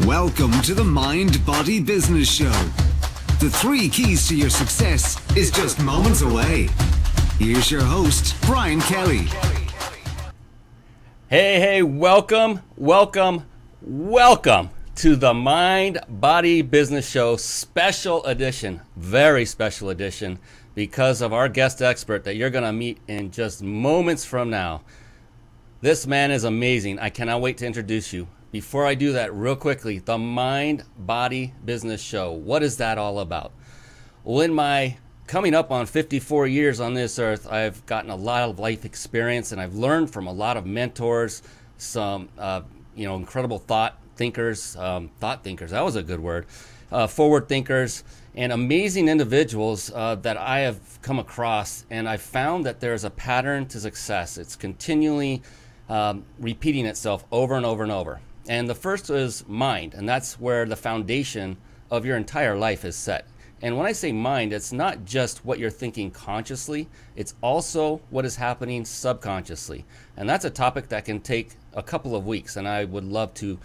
Welcome to the Mind Body Business Show. The 3 keys to your success is just moments away. Here's your host, Brian Kelly. Hey, welcome to the Mind Body Business Show special edition, very special edition, because of our guest expert that you're going to meet in just moments from now. This man is amazing. I cannot wait to introduce you. Before I do that, real quickly, the Mind Body Business Show. What is that all about? Well, in my coming up on 54 years on this earth, I've gotten a lot of life experience, and I've learned from a lot of mentors, some incredible thought thinkers. That was a good word. Forward thinkers and amazing individuals that I have come across, and I've found that there's a pattern to success. It's continually repeating itself over and over and over. And the first is mind, and that's where the foundation of your entire life is set. And when I say mind, it's not just what you're thinking consciously, it's also what is happening subconsciously. And that's a topic that can take a couple of weeks, and I would love to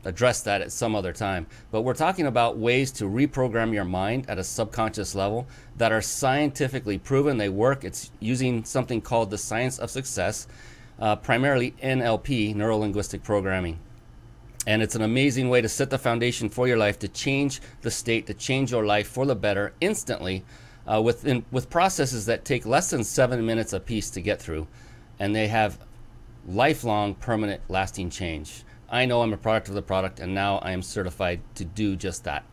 address that at some other time. But we're talking about ways to reprogram your mind at a subconscious level that are scientifically proven. They work. It's using something called the science of success, primarily NLP, neuro-linguistic programming. And it's an amazing way to set the foundation for your life, to change the state, to change your life for the better instantly with processes that take less than 7 minutes a piece to get through. And they have lifelong, permanent, lasting change. I know I'm a product of the product, and now I am certified to do just that.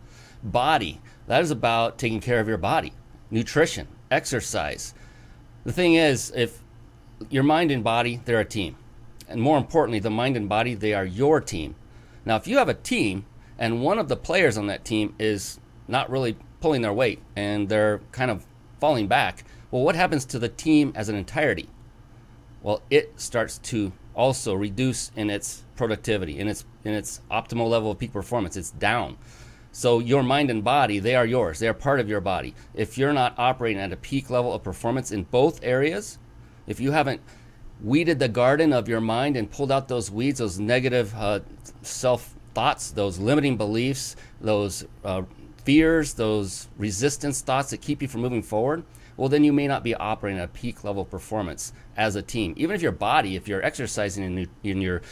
Body, that is about taking care of your body. Nutrition, exercise. The thing is, if your mind and body, they're a team. And more importantly, the mind and body, they are your team. Now, if you have a team and one of the players on that team is not really pulling their weight and they're kind of falling back, well, what happens to the team as an entirety? Well, it starts to also reduce in its productivity, in its optimal level of peak performance. It's down. So your mind and body, they are yours. They are part of your body. If you're not operating at a peak level of performance in both areas, if you haven't weeded the garden of your mind and pulled out those weeds, those negative self-thoughts, those limiting beliefs, those fears, those resistance thoughts that keep you from moving forward, well, then you may not be operating at a peak level of performance as a team. Even if your body, if you're exercising and you're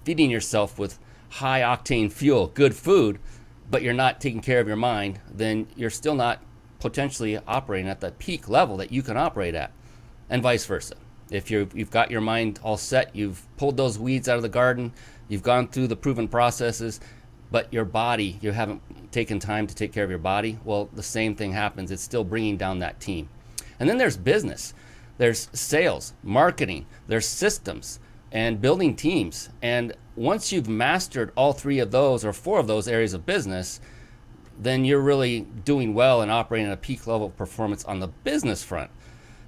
feeding yourself with high-octane fuel, good food, but you're not taking care of your mind, then you're still not potentially operating at the peak level that you can operate at, and vice versa. If you've got your mind all set, you've pulled those weeds out of the garden, you've gone through the proven processes, but your body, you haven't taken time to take care of your body, well, the same thing happens. It's still bringing down that team. And then there's business. There's sales, marketing, there's systems, and building teams. And once you've mastered all 3 of those or 4 of those areas of business, then you're really doing well and operating at a peak level of performance on the business front.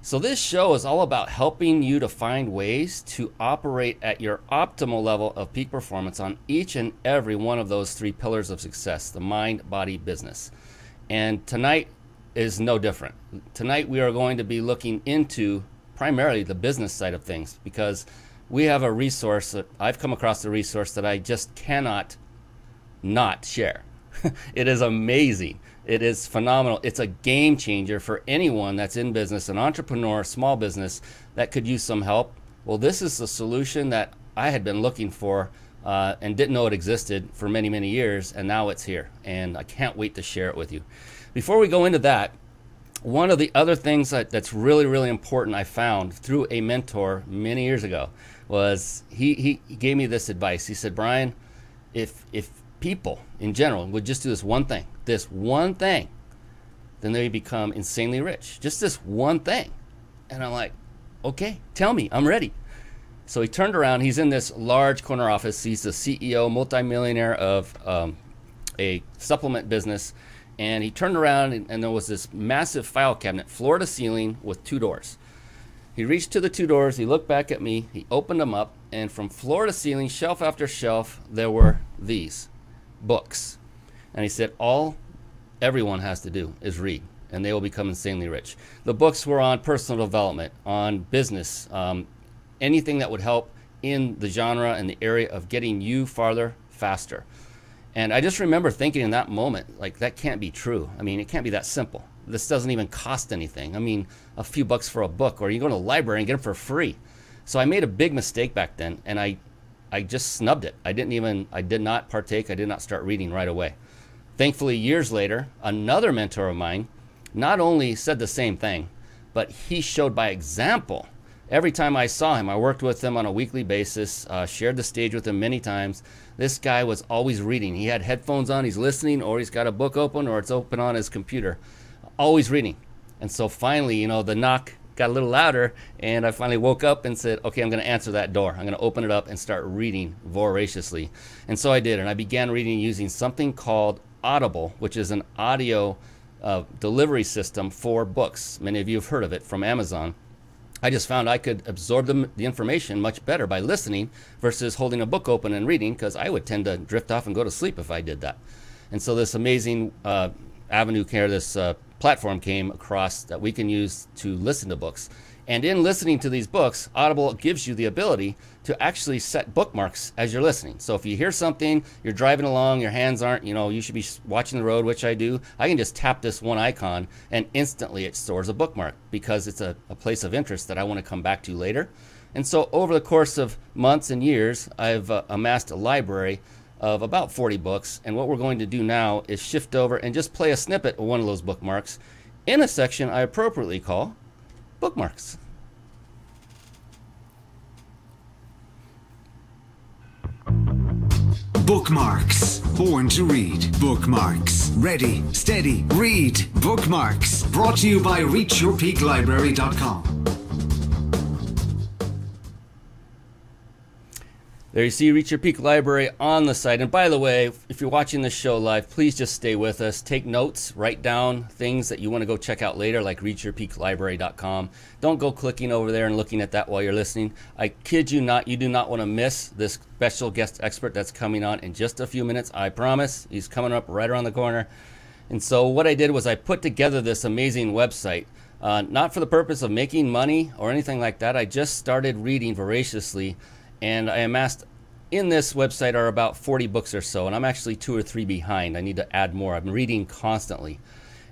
So this show is all about helping you to find ways to operate at your optimal level of peak performance on each and every one of those 3 pillars of success, the mind, body, business. And tonight is no different. Tonight we are going to be looking into primarily the business side of things, because we have a resource that I've come across, a resource that I just cannot not share. It is amazing. It is phenomenal. It's a game changer for anyone that's in business, an entrepreneur, small business that could use some help. Well, this is the solution that I had been looking for and didn't know it existed for many, many years, and now it's here, and I can't wait to share it with you. Before we go into that, one of the other things that's really, really important I found through a mentor many years ago was he gave me this advice. He said, Brian, if people in general would just do this one thing, then they become insanely rich. Just this one thing. And I'm like, okay, tell me, I'm ready. So he turned around. He's in this large corner office. He's the CEO, multimillionaire of a supplement business. And he turned around, and there was this massive file cabinet, floor to ceiling, with 2 doors. He reached to the 2 doors. He looked back at me. He opened them up. And from floor to ceiling, shelf after shelf, there were these books. And he said, all everyone has to do is read, and they will become insanely rich. The books were on personal development, on business, anything that would help in the genre and the area of getting you farther, faster. And I just remember thinking in that moment, like, that can't be true. I mean, it can't be that simple. This doesn't even cost anything. I mean, a few bucks for a book, or you go to the library and get them for free. So I made a big mistake back then, and I just snubbed it. I did not partake. I did not start reading right away. Thankfully, years later, another mentor of mine not only said the same thing, but he showed by example. Every time I saw him, I worked with him on a weekly basis, shared the stage with him many times. This guy was always reading. He had headphones on, he's listening, or he's got a book open, or it's open on his computer. Always reading. And so finally, you know, the knock got a little louder, and I finally woke up and said, okay, I'm going to answer that door. I'm going to open it up and start reading voraciously. And so I did, and I began reading using something called Audible, which is an audio delivery system for books. Many of you have heard of it from Amazon. I just found I could absorb the information much better by listening versus holding a book open and reading, because I would tend to drift off and go to sleep if I did that. And so this amazing this platform came across that we can use to listen to books. And in listening to these books, Audible gives you the ability to actually set bookmarks as you're listening. So if you hear something, you're driving along, your hands aren't, you should be watching the road, which I do. I can just tap this one icon and instantly it stores a bookmark, because it's a place of interest that I want to come back to later. And so over the course of months and years, I've amassed a library of about 40 books. And what we're going to do now is shift over and just play a snippet of one of those bookmarks in a section I appropriately call bookmarks. Bookmarks. Born to read. Bookmarks. Ready, steady, read. Bookmarks. Brought to you by reachyourpeaklibrary.com. There you see Reach Your Peak Library on the site. And by the way, if you're watching this show live, please just stay with us. Take notes, write down things that you want to go check out later, like reachyourpeaklibrary.com. Don't go clicking over there and looking at that while you're listening. I kid you not, you do not want to miss this special guest expert that's coming on in just a few minutes. I promise. He's coming up right around the corner. And so what I did was I put together this amazing website, not for the purpose of making money or anything like that. I just started reading voraciously. And I amassed, in this website are about 40 books or so, and I'm actually 2 or 3 behind. I need to add more. I'm reading constantly.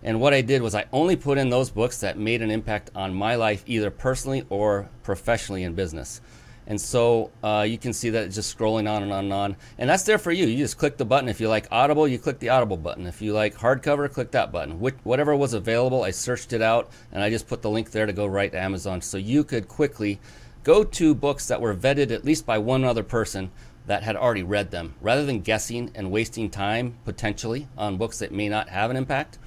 And what I did was I only put in those books that made an impact on my life, either personally or professionally in business. And so you can see that it's just scrolling on and on and on. And that's there for you. You just click the button. If you like Audible, you click the Audible button. If you like hardcover, click that button. Whatever was available, I searched it out, and I just put the link there to go right to Amazon. So you could quickly go to books that were vetted at least by one other person that had already read them, rather than guessing and wasting time potentially on books that may not have an impact.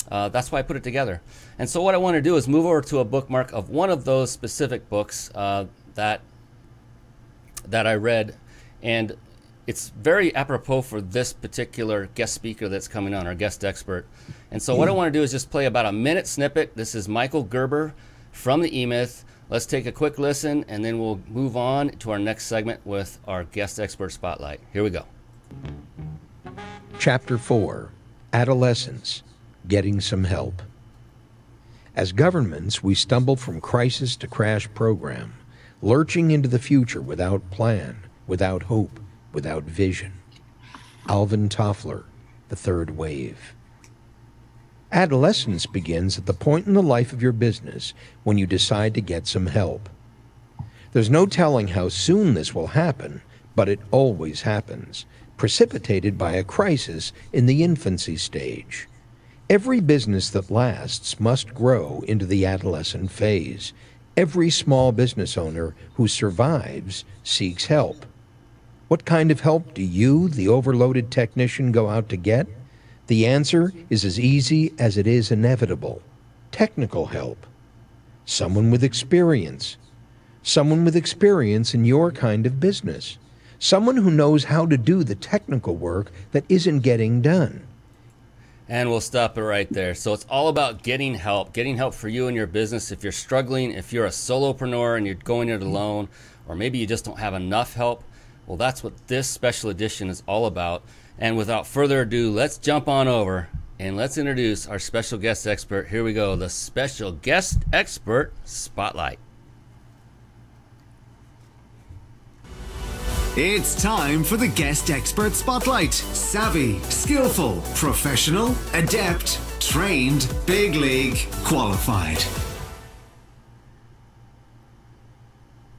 That's why I put it together. And so what I want to do is move over to a bookmark of one of those specific books that I read, and it's very apropos for this particular guest speaker that's coming on, our guest expert. And so what I want to do is just play about a minute snippet. This is Michael Gerber from the E-Myth. Let's take a quick listen, and then we'll move on to our next segment with our guest expert spotlight. Here we go. Chapter 4, Adolescence, Getting Some Help. As governments, we stumble from crisis to crash program, lurching into the future without plan, without hope, without vision. Alvin Toffler, The Third Wave. Adolescence begins at the point in the life of your business when you decide to get some help. There's no telling how soon this will happen, but it always happens, precipitated by a crisis in the infancy stage. Every business that lasts must grow into the adolescent phase. Every small business owner who survives seeks help. What kind of help do you, the overloaded technician, go out to get? The answer is as easy as it is inevitable. Technical help. Someone with experience. Someone with experience in your kind of business. Someone who knows how to do the technical work that isn't getting done. And we'll stop it right there. So it's all about getting help for you and your business. If you're struggling, if you're a solopreneur and you're going it alone, or maybe you just don't have enough help, well, that's what this special edition is all about. And without further ado, let's jump on over and let's introduce our special guest expert. Here we go, the special guest expert spotlight. It's time for the Guest Expert Spotlight. Savvy, skillful, professional, adept, trained, big league, qualified.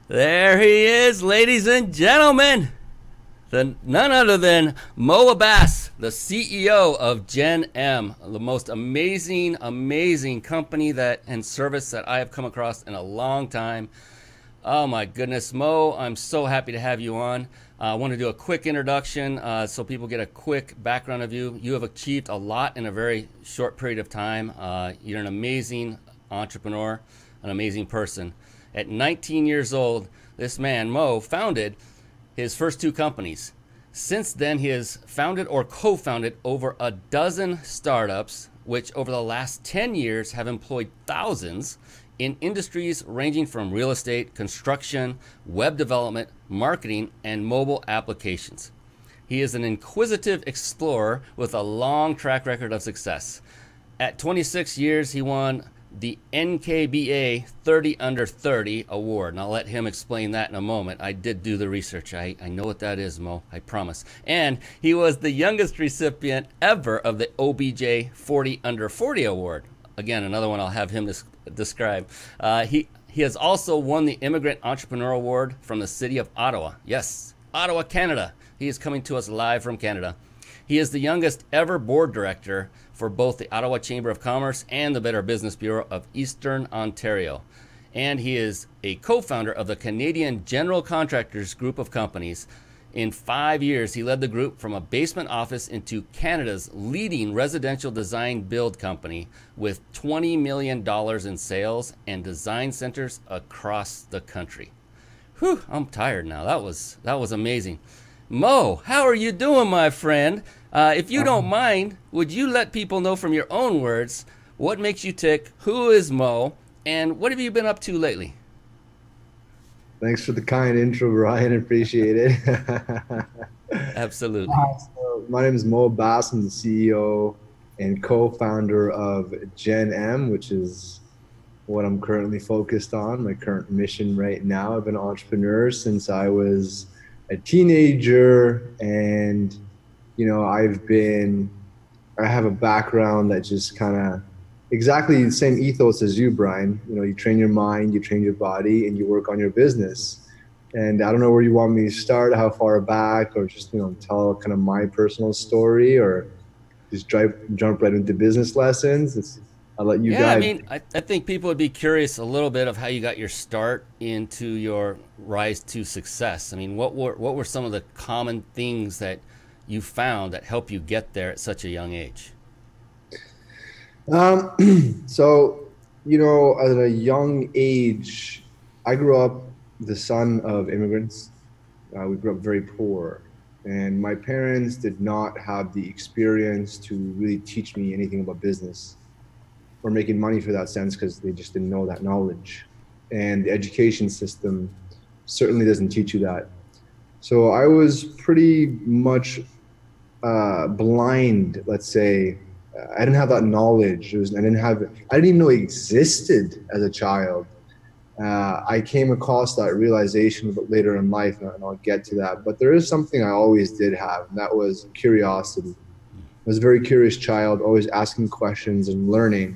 There he is, ladies and gentlemen. None other than Mo Abbas, the CEO of Gen M, the most amazing company and service that I have come across in a long time. Oh my goodness, Mo, I'm so happy to have you on. I want to do a quick introduction so people get a quick background of you. You have achieved a lot in a very short period of time. You're an amazing entrepreneur, an amazing person. At 19 years old, this man, Mo, founded his first two companies. Since then, he has founded or co-founded over a dozen startups, which over the last 10 years have employed thousands in industries ranging from real estate, construction, web development, marketing, and mobile applications. He is an inquisitive explorer with a long track record of success. At 26 years, he won the NKBA 30 Under 30 award. And I'll let him explain that in a moment. I did do the research. I know what that is, Mo, I promise. And he was the youngest recipient ever of the OBJ 40 Under 40 award. Again, another one I'll have him describe. He has also won the Immigrant Entrepreneur Award from the city of Ottawa. Yes, Ottawa, Canada. He is coming to us live from Canada. He is the youngest ever board director for both the Ottawa Chamber of Commerce and the Better Business Bureau of Eastern Ontario. And he is a co-founder of the Canadian General Contractors Group of Companies. In 5 years, he led the group from a basement office into Canada's leading residential design build company with $20 million in sales and design centers across the country. Whew, I'm tired now. That was amazing. Mo, how are you doing, my friend? If you don't mind, would you let people know from your own words what makes you tick, who is Mo, and what have you been up to lately? Thanks for the kind intro, Ryan. Appreciate it. Absolutely. So my name is Mo Abbas. I'm the CEO and co-founder of Gen M, which is what I'm currently focused on, my current mission right now. I've been an entrepreneur since I was a teenager, and I have a background that just kind of exactly the same ethos as you, Brian. You train your mind, you train your body, and you work on your business. And I don't know where you want me to start, how far back, or just tell kind of my personal story, or just jump right into business lessons. I'll let you guide. I mean, I think people would be curious a little bit of how you got your start into your rise to success. I mean, what were some of the common things that you found that helped you get there at such a young age? So, at a young age, I grew up the son of immigrants. We grew up very poor, and my parents did not have the experience to really teach me anything about business or making money for that sense, because they just didn't know that knowledge. And the education system certainly doesn't teach you that. So I was pretty much blind, let's say. I didn't have that knowledge. I didn't even know it existed as a child. I came across that realization a bit later in life, and I'll get to that. But there is something I always did have, and that was curiosity. I was a very curious child, always asking questions and learning.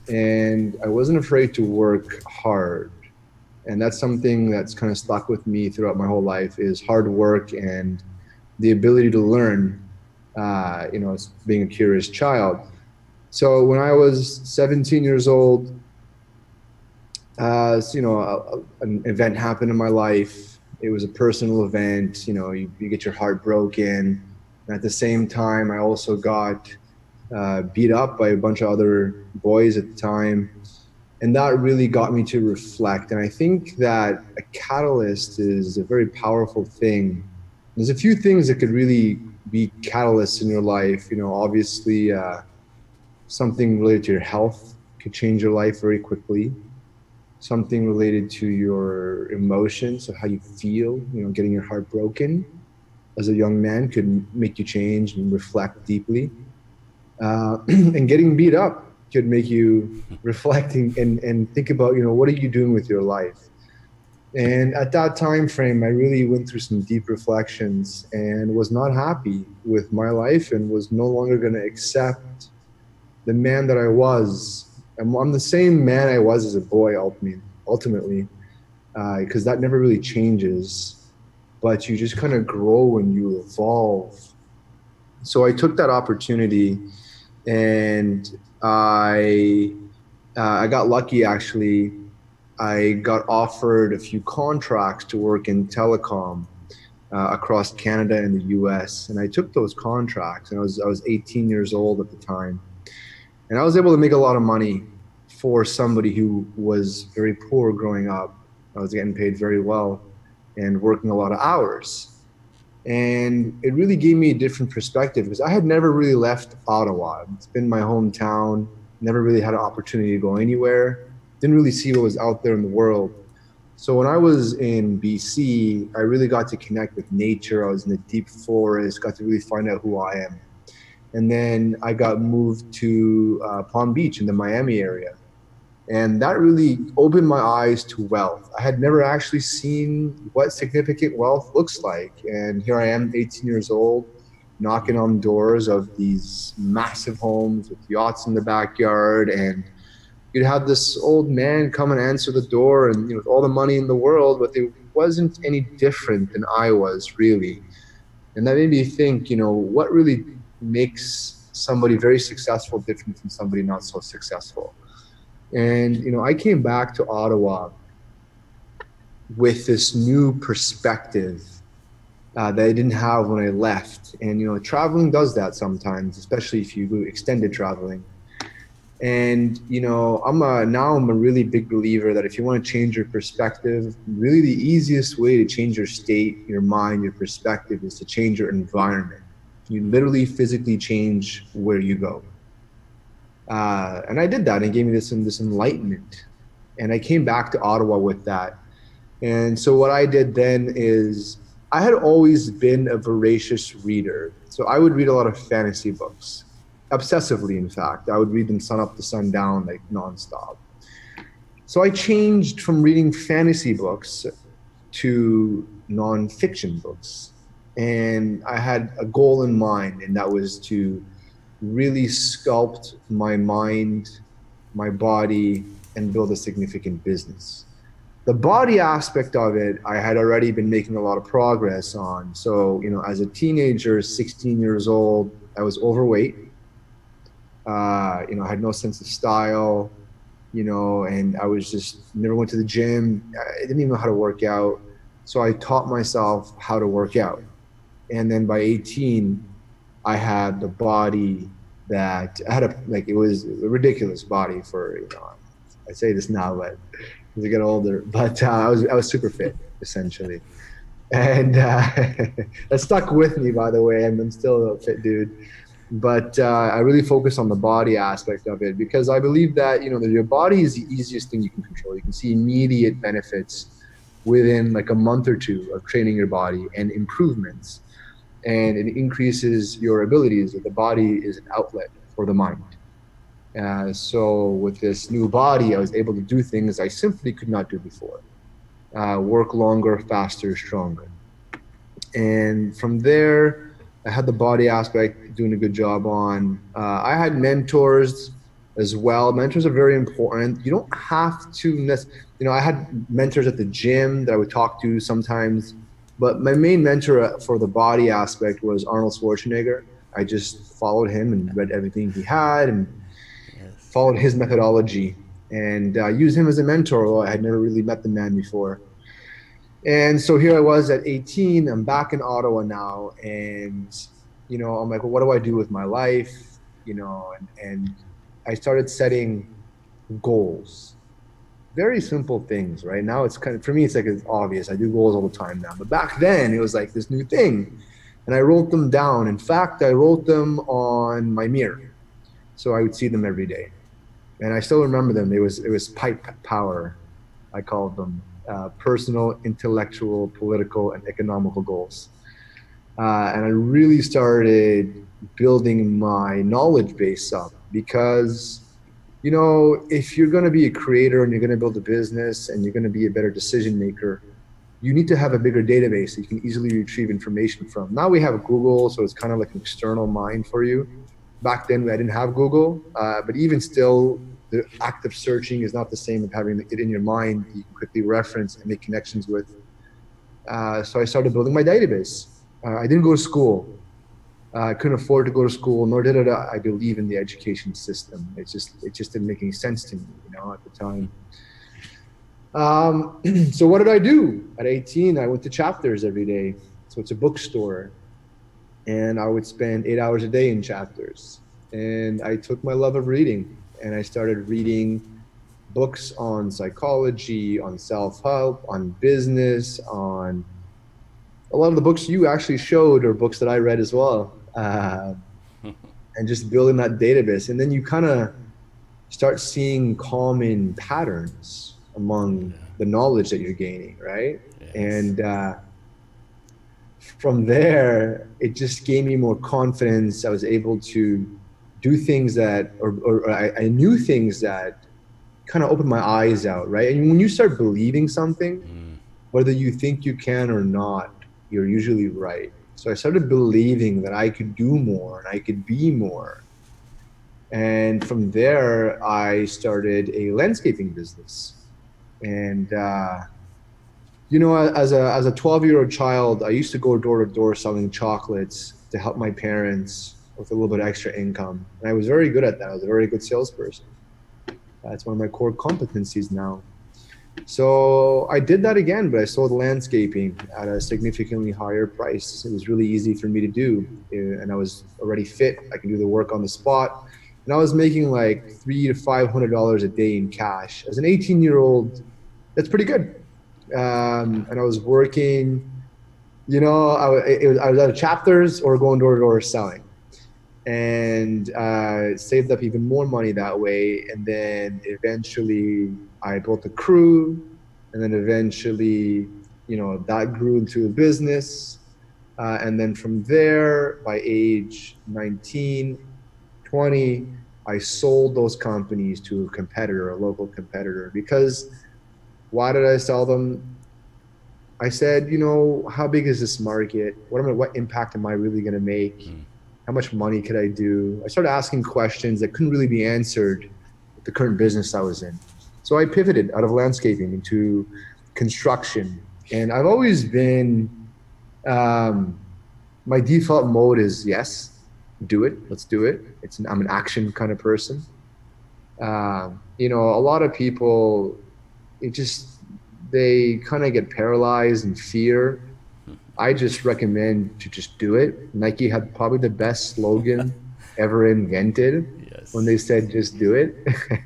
And I wasn't afraid to work hard. And that's something that's kind of stuck with me throughout my whole life, is hard work and the ability to learn, as being a curious child. So when I was 17 years old, an event happened in my life. It was a personal event. You get your heart broken. And at the same time, I also got beat up by a bunch of other boys at the time. And that really got me to reflect. And I think that a catalyst is a very powerful thing. There's a few things that could really be catalysts in your life. Obviously, something related to your health could change your life very quickly. Something related to your emotions, so how you feel, getting your heart broken as a young man could make you change and reflect deeply. And getting beat up could make you reflect and think about, what are you doing with your life? And at that time frame, I really went through some deep reflections and was not happy with my life and was no longer going to accept the man that I was. I'm the same man I was as a boy, ultimately, because that never really changes, but you just kind of grow and you evolve. So I took that opportunity, and I got lucky actually. I got offered a few contracts to work in telecom across Canada and the US, and I took those contracts. And I was 18 years old at the time, and I was able to make a lot of money for somebody who was very poor growing up. I was getting paid very well and working a lot of hours. And it really gave me a different perspective because I had never really left Ottawa. It's been my hometown, never really had an opportunity to go anywhere, didn't really see what was out there in the world. So when I was in BC, I really got to connect with nature. I was in the deep forest, got to really find out who I am. And then I got moved to Palm Beach in the Miami area. And that really opened my eyes to wealth. I had never actually seen what significant wealth looks like. And here I am, 18 years old, knocking on doors of these massive homes with yachts in the backyard. And you'd have this old man come and answer the door, and with all the money in the world, but it wasn't any different than I was, really. And that made me think, what really makes somebody very successful different from somebody not so successful? And, I came back to Ottawa with this new perspective that I didn't have when I left. And, traveling does that sometimes, especially if you do extended traveling. And, I'm a really big believer that if you want to change your perspective, really the easiest way to change your state, your mind, your perspective is to change your environment. You literally physically change where you go. And I did that, and it gave me this enlightenment. And I came back to Ottawa with that. And so what I did then is I had always been a voracious reader. So I would read a lot of fantasy books, obsessively, in fact. I would read them sun up to sundown, like nonstop. So I changed from reading fantasy books to nonfiction books. And I had a goal in mind, and that was to really sculpt my mind, my body, and build a significant business. The body aspect of it, I had already been making a lot of progress on. So, as a teenager, 16 years old, I was overweight. I had no sense of style, and I was just never went to the gym. I didn't even know how to work out. So I taught myself how to work out. And then by 18, I had the body that I had it was a ridiculous body for, I say this now, but as I get older, but I was super fit, essentially. And that stuck with me, by the way, and I'm still a fit dude. But I really focus on the body aspect of it because I believe that, your body is the easiest thing you can control. You can see immediate benefits within like a month or two of training your body and improvements. And it increases your abilities. The body is an outlet for the mind. So with this new body, I was able to do things I simply could not do before. Work longer, faster, stronger. And from there, I had the body aspect doing a good job on. I had mentors as well. Mentors are very important. You don't have to, I had mentors at the gym that I would talk to sometimes. But my main mentor for the body aspect was Arnold Schwarzenegger. I just followed him and read everything he had and followed his methodology and used him as a mentor, although I had never really met the man before. And so here I was at 18. I'm back in Ottawa now. And, I'm like, well, what do I do with my life? And I started setting goals. Very simple things, right? Now it's for me, it's obvious. I do goals all the time now. But back then it was like this new thing. And I wrote them down. In fact, I wrote them on my mirror. So I would see them every day. And I still remember them. It was pipe power, I called them. Personal, intellectual, political, and economical goals. And I really started building my knowledge base up because if you're going to be a creator and you're going to build a business and you're going to be a better decision maker, you need to have a bigger database that you can easily retrieve information from. Now we have Google, so it's kind of like an external mind for you. Back then, I didn't have Google, but even still, the act of searching is not the same as having it in your mind. You can quickly reference and make connections with. So I started building my database. I didn't go to school. I couldn't afford to go to school, nor did I believe in the education system. It just didn't make any sense to me, at the time. So what did I do? At 18, I went to Chapters every day. So it's a bookstore. And I would spend 8 hours a day in Chapters. And I took my love of reading and I started reading books on psychology, on self-help, on business, on a lot of the books you actually showed are books that I read as well. And just building that database. And then you kind of start seeing common patterns among the knowledge that you're gaining, right? Yes. And from there, it just gave me more confidence. I was able to do things that, or I knew things that kind of opened my eyes out, right? And when you start believing something, whether you think you can or not, you're usually right. So I started believing that I could do more and I could be more. And from there, I started a landscaping business. And, as a 12-year-old child, I used to go door to door selling chocolates to help my parents with a little bit of extra income. And I was very good at that. I was a very good salesperson. That's one of my core competencies now. So I did that again, but I sold landscaping at a significantly higher price. It was really easy for me to do. And I was already fit. I could do the work on the spot. And I was making like $300 to $500 a day in cash. As an 18-year-old, that's pretty good. And I was working, I was out of Chapters or going door to door selling. And saved up even more money that way. And then eventually I built a crew. And then eventually, that grew into a business. And then from there, by age 19, 20, I sold those companies to a competitor, a local competitor. Because why did I sell them? I said, how big is this market? What impact am I really going to make? How much money could I do? I started asking questions that couldn't really be answered with the current business I was in. So I pivoted out of landscaping into construction. And I've always been, my default mode is yes, do it, let's do it. I'm an action kind of person. A lot of people, they kind of get paralyzed in fear. I just recommend to just do it. Nike had probably the best slogan ever invented. Yes. When they said, just do it.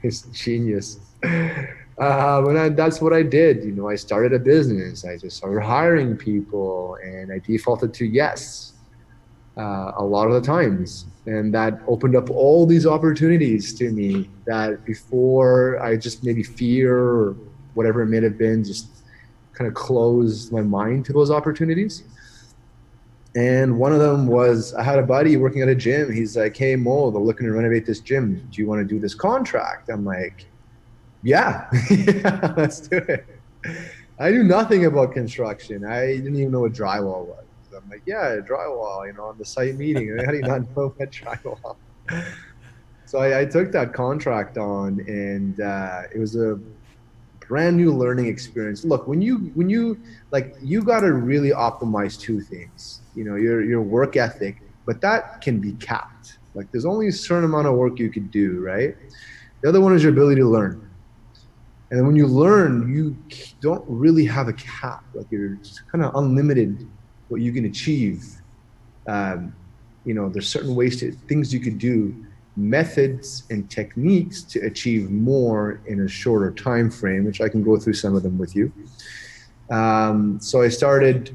It's genius. That's what I did. I started a business. I just started hiring people and I defaulted to yes a lot of the times. And that opened up all these opportunities to me that before I just maybe fear or whatever it may have been, just kind of closed my mind to those opportunities. And one of them was, I had a buddy working at a gym. He's like, hey, Mo, they're looking to renovate this gym. Do you want to do this contract? I'm like, yeah, yeah, let's do it. I knew nothing about construction. I didn't even know what drywall was. I'm like, yeah, drywall, on the site meeting. How do you not know what drywall? So I took that contract on, and it was a brand new learning experience. Look, when you got to really optimize two things, your work ethic, but that can be capped. Like there's only a certain amount of work you could do, right? The other one is your ability to learn. And then when you learn, you don't really have a cap. Like you're just kind of unlimited what you can achieve. There's certain things you could do, methods and techniques to achieve more in a shorter time frame, which I can go through some of them with you. So I started,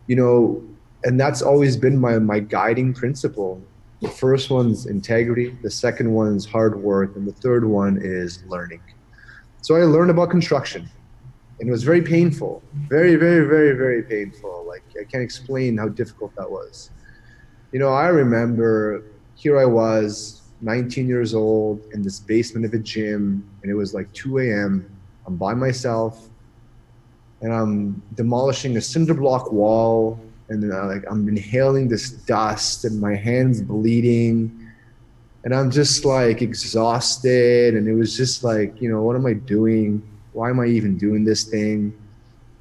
and that's always been my guiding principle. The first one's integrity, the second one's hard work, and the third one is learning. So I learned about construction, and it was very painful, very, very, very, very painful. Like I can't explain how difficult that was. I remember here I was, 19 years old in this basement of a gym, and it was like 2 a.m. I'm by myself. and I'm demolishing a cinder block wall, and like I'm inhaling this dust, and my hand's bleeding, and I'm just like exhausted. And it was just like, you know, what am I doing? Why am I even doing this thing?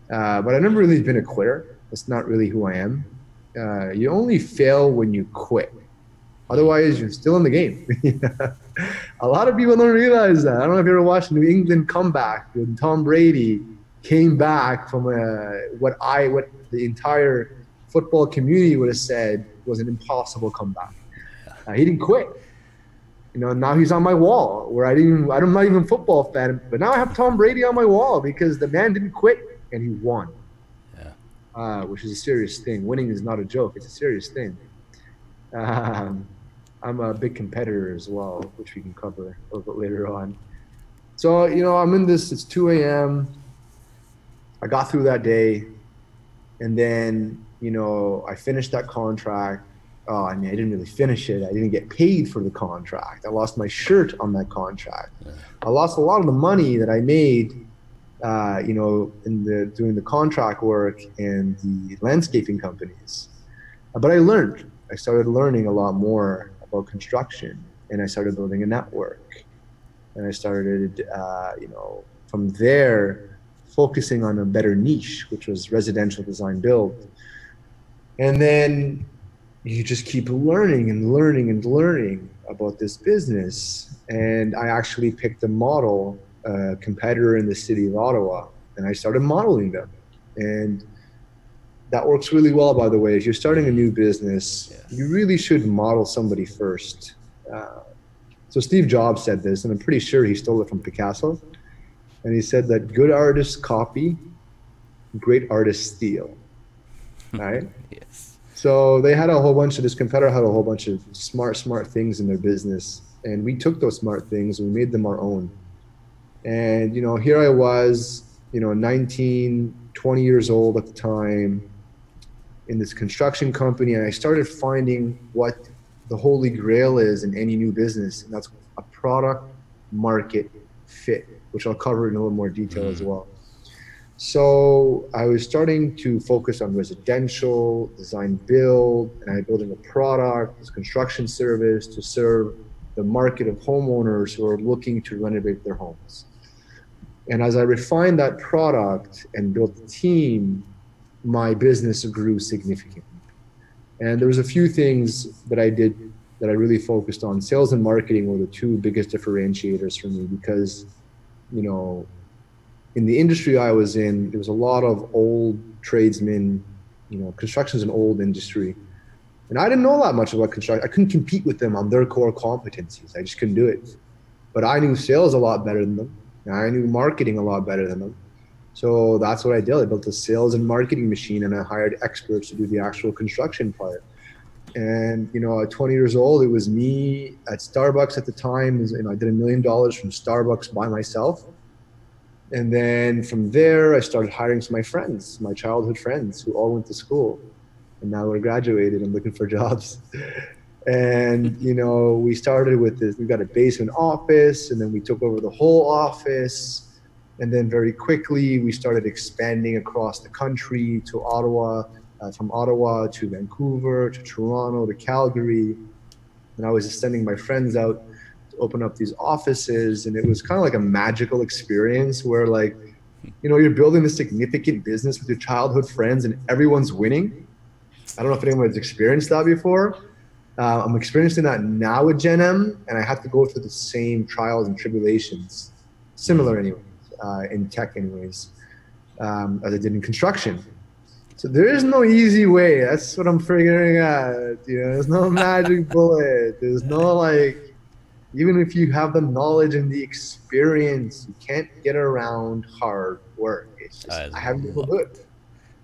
But I've never really been a quitter. That's not really who I am. You only fail when you quit. Otherwise, you're still in the game. A lot of people don't realize that. I don't know if you ever watched New England comeback when Tom Brady came back from what the entire football community would have said was an impossible comeback. He didn't quit. You know, now he's on my wall where I'm not even a football fan, but now I have Tom Brady on my wall because the man didn't quit and he won. Yeah. Which is a serious thing. Winning is not a joke. It's a serious thing. I'm a big competitor as well, which we can cover a little bit later on. So, you know, I'm in this, it's 2 a.m. I got through that day, and then, you know, I finished that contract. Oh, I mean, I didn't really finish it. I didn't get paid for the contract. I lost my shirt on that contract. I lost a lot of the money that I made, you know, doing the contract work and the landscaping companies. But I learned. I started learning a lot more about construction, and I started building a network. And I started, you know, from there, focusing on a better niche, which was residential design build. And then you just keep learning and learning and learning about this business. And I actually picked a model, competitor in the city of Ottawa, and I started modeling them. And that works really well, by the way. If you're starting a new business, you really should model somebody first. So Steve Jobs said this, and I'm pretty sure he stole it from Picasso. And he said that good artists copy, great artists steal, right? Yes. So they had a whole bunch of, this competitor had a whole bunch of smart things in their business. And we took those smart things and we made them our own. And, you know, here I was, you know, 19, 20 years old at the time, in this construction company, and I started finding what the holy grail is in any new business, and that's a product market fit, which I'll cover in a little more detail as well. So I was starting to focus on residential design build, and I was building a product, this construction service to serve the market of homeowners who are looking to renovate their homes. And as I refined that product and built the team, my business grew significantly. And there was a few things that I did that I really focused on. Sales and marketing were the two biggest differentiators for me because, you know, in the industry I was in, there was a lot of old tradesmen. You know, construction is an old industry. And I didn't know that much about construction. I couldn't compete with them on their core competencies. I just couldn't do it. But I knew sales a lot better than them. And I knew marketing a lot better than them. So that's what I did. I built a sales and marketing machine, and I hired experts to do the actual construction part. And, you know, at 20 years old, it was me at Starbucks at the time. You know, I did $1 million from Starbucks by myself. And then from there, I started hiring some of my friends, my childhood friends who all went to school. And now we're graduated and looking for jobs. And, you know, we started with this. We got a basement office, and then we took over the whole office. And then very quickly, we started expanding across the country to Ottawa, from Ottawa to Vancouver, to Toronto, to Calgary. And I was just sending my friends out to open up these offices. And it was kind of like a magical experience where, like, you know, you're building a significant business with your childhood friends and everyone's winning. I don't know if anyone's experienced that before. I'm experiencing that now with Gen M, and I have to go through the same trials and tribulations, similar anyway. In tech anyways, as I did in construction. So there is no easy way. That's what I'm figuring out. You know, there's no magic bullet. There's no, like, even if you have the knowledge and the experience, you can't get around hard work. It's just, I have people do it.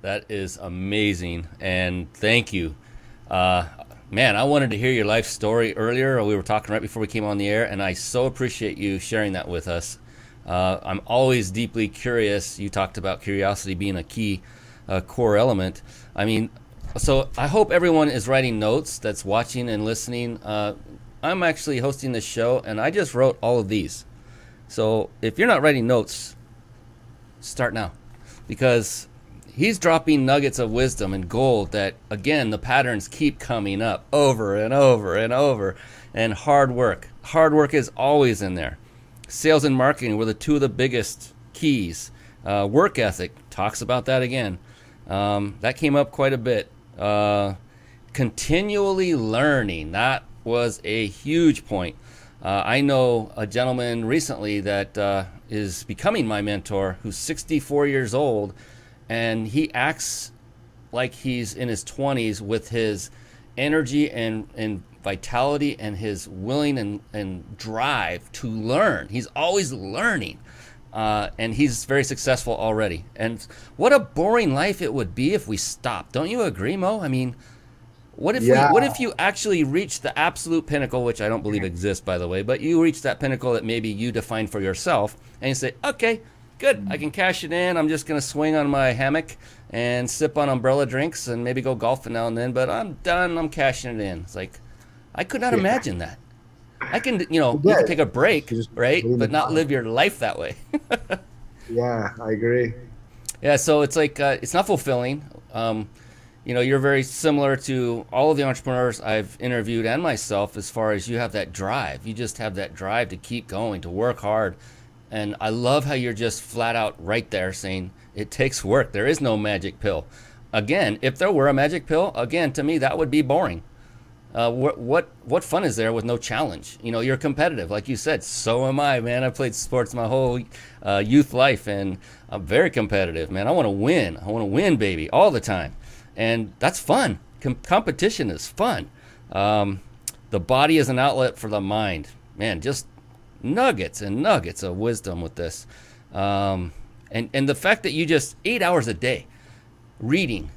That is amazing, and thank you. Man, I wanted to hear your life story earlier. We were talking right before we came on the air, and I so appreciate you sharing that with us. I'm always deeply curious. You talked about curiosity being a key core element. I mean, so I hope everyone is writing notes that's watching and listening. I'm actually hosting this show, and I just wrote all of these. So if you're not writing notes, start now. because he's dropping nuggets of wisdom and gold that, again, the patterns keep coming up over and over and over. And hard work. Hard work is always in there. Sales and marketing were the two of the biggest keys. Work ethic, talks about that again. That came up quite a bit. Continually learning, that was a huge point. I know a gentleman recently that is becoming my mentor who's 64 years old, and he acts like he's in his 20s with his energy and vitality and his willing and drive to learn. He's always learning. And he's very successful already. And what a boring life it would be if we stopped. Don't you agree, Mo? I mean, what if you actually reach the absolute pinnacle, which I don't believe exists, by the way, but you reach that pinnacle that maybe you define for yourself, and you say, okay, good, I can cash it in. I'm just going to swing on my hammock and sip on umbrella drinks and maybe go golfing now and then, but I'm done. I'm cashing it in. It's like, I could not imagine that. I can, you can take a break, right? But not live your life that way. Yeah, I agree. Yeah, so it's like, it's not fulfilling. You're very similar to all of the entrepreneurs I've interviewed and myself, as far as you have that drive. You just have that drive to keep going, to work hard. And I love how you're just flat out right there saying it takes work. There is no magic pill. Again, if there were a magic pill, again, to me, that would be boring. What fun is there with no challenge? You're competitive, like you said. So am I, man. I played sports my whole youth life, and I'm very competitive, man. I want to win. I want to win, baby, all the time, and that's fun. Competition is fun. The body is an outlet for the mind, man. Just nuggets and nuggets of wisdom with this, and the fact that you just 8 hours a day reading.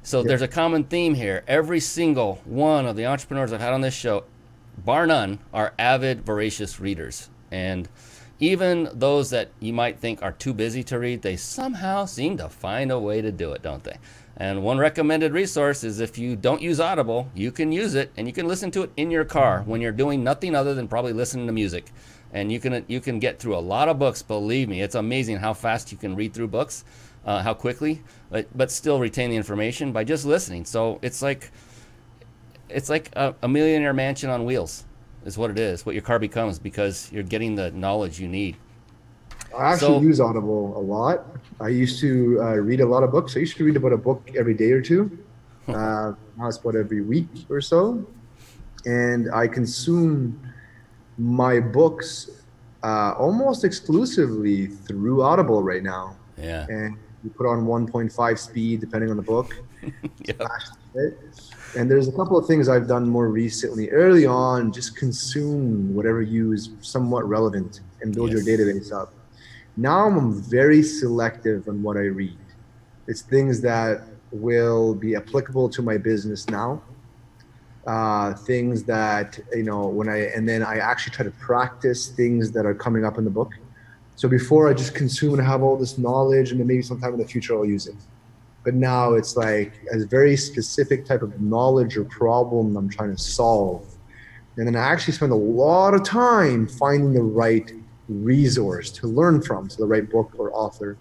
So there's a common theme here. Every single one of the entrepreneurs I've had on this show, bar none, are avid, voracious readers. And even those that you might think are too busy to read, they somehow seem to find a way to do it, don't they? And one recommended resource is, if you don't use Audible, you can use it, and you can listen to it in your car when you're doing nothing other than probably listening to music. And you can get through a lot of books. Believe me, it's amazing how fast you can read through books. How quickly, but still retain the information by just listening. So it's like a millionaire mansion on wheels is what it is, what your car becomes, because you're getting the knowledge you need. I actually use Audible a lot. I used to read a lot of books. I used to read about a book every day or two. Now it's about every week or so. And I consume my books almost exclusively through Audible right now. Yeah. And you put on 1.5 speed, depending on the book. Yep. And there's a couple of things I've done more recently. Early on, just consume whatever you is somewhat relevant and build your database up. Now I'm very selective on what I read. It's things that will be applicable to my business now. Things that, then I actually try to practice things that are coming up in the book. So before, I just consume and have all this knowledge, and then maybe sometime in the future I'll use it. But now it's like a very specific type of knowledge or problem I'm trying to solve. And then I actually spend a lot of time finding the right resource to learn from, so the right book or author.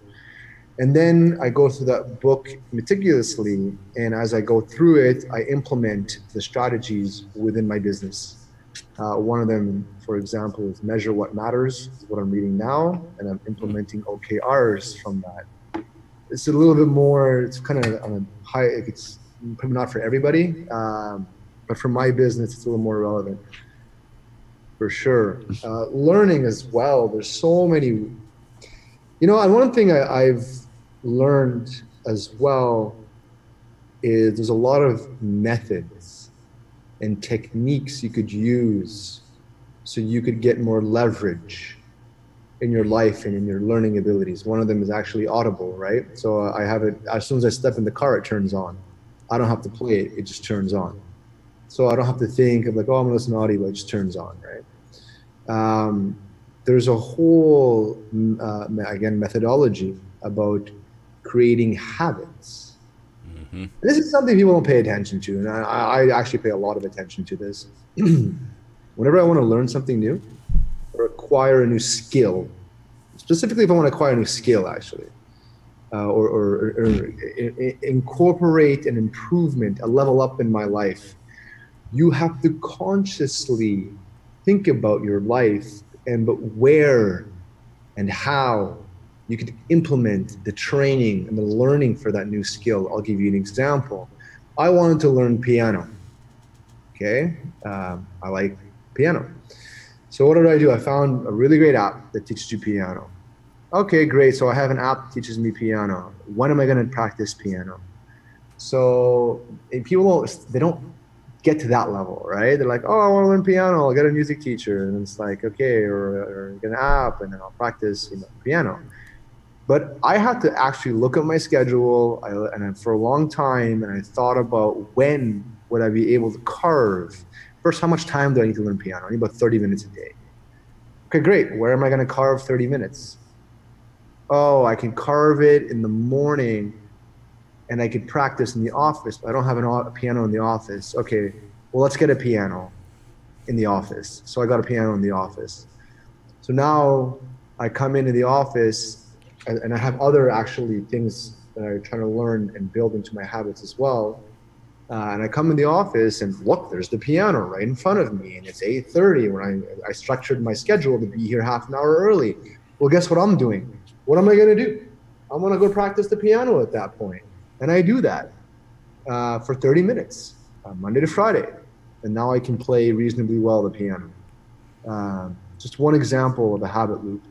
And then I go through that book meticulously, and as I go through it, I implement the strategies within my business. One of them, for example, is Measure What Matters, is what I'm reading now, and I'm implementing OKRs from that. It's a little bit more, it's kind of on a high, it's probably not for everybody, but for my business, it's a little more relevant, for sure. Learning as well, there's so many, and one thing I've learned as well is there's a lot of methods and techniques you could use so you could get more leverage in your life and in your learning abilities. One of them is actually Audible, right? So I have it, as soon as I step in the car, it turns on. I don't have to play it, it just turns on. So I don't have to think of like, oh, I'm gonna listen to audio, it just turns on, right? There's a whole, again, methodology about creating habits. Mm-hmm. This is something people don't pay attention to, and I actually pay a lot of attention to this. Whenever I want to learn something new or acquire a new skill, specifically if I want to acquire a new skill, actually, incorporate an improvement, a level up in my life, you have to consciously think about your life and but where and how you could implement the training and the learning for that new skill. I'll give you an example. I wanted to learn piano. Okay, I like piano. So what did? I found a really great app that teaches you piano. Okay, great. So I have an app that teaches me piano. When am I going to practice piano? So people they don't get to that level, right? They're like, oh, I want to learn piano. I'll get a music teacher, and it's like, okay, or get an app, and then I'll practice, piano. But I had to actually look at my schedule, and for a long time, and I thought about when would I be able to carve. First, how much time do I need to learn piano? I need about 30 minutes a day. Okay, great. Where am I going to carve 30 minutes? Oh, I can carve it in the morning, and I could practice in the office, but I don't have a piano in the office. Okay, well, let's get a piano in the office. So I got a piano in the office. So now I come into the office, and I have other actually things that I'm trying to learn and build into my habits as well. And I come in the office and look, there's the piano right in front of me, and it's 8:30 when I structured my schedule to be here half an hour early. Well, guess what I'm doing? What am I going to do? I'm going to go practice the piano at that point. And I do that for 30 minutes, Monday to Friday. And now I can play reasonably well the piano. Just one example of a habit loop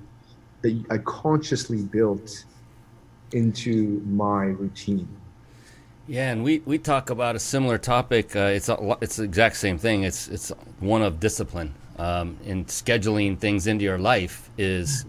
that I consciously built into my routine. Yeah, and we talk about a similar topic. It's the exact same thing. It's one of discipline. And scheduling things into your life is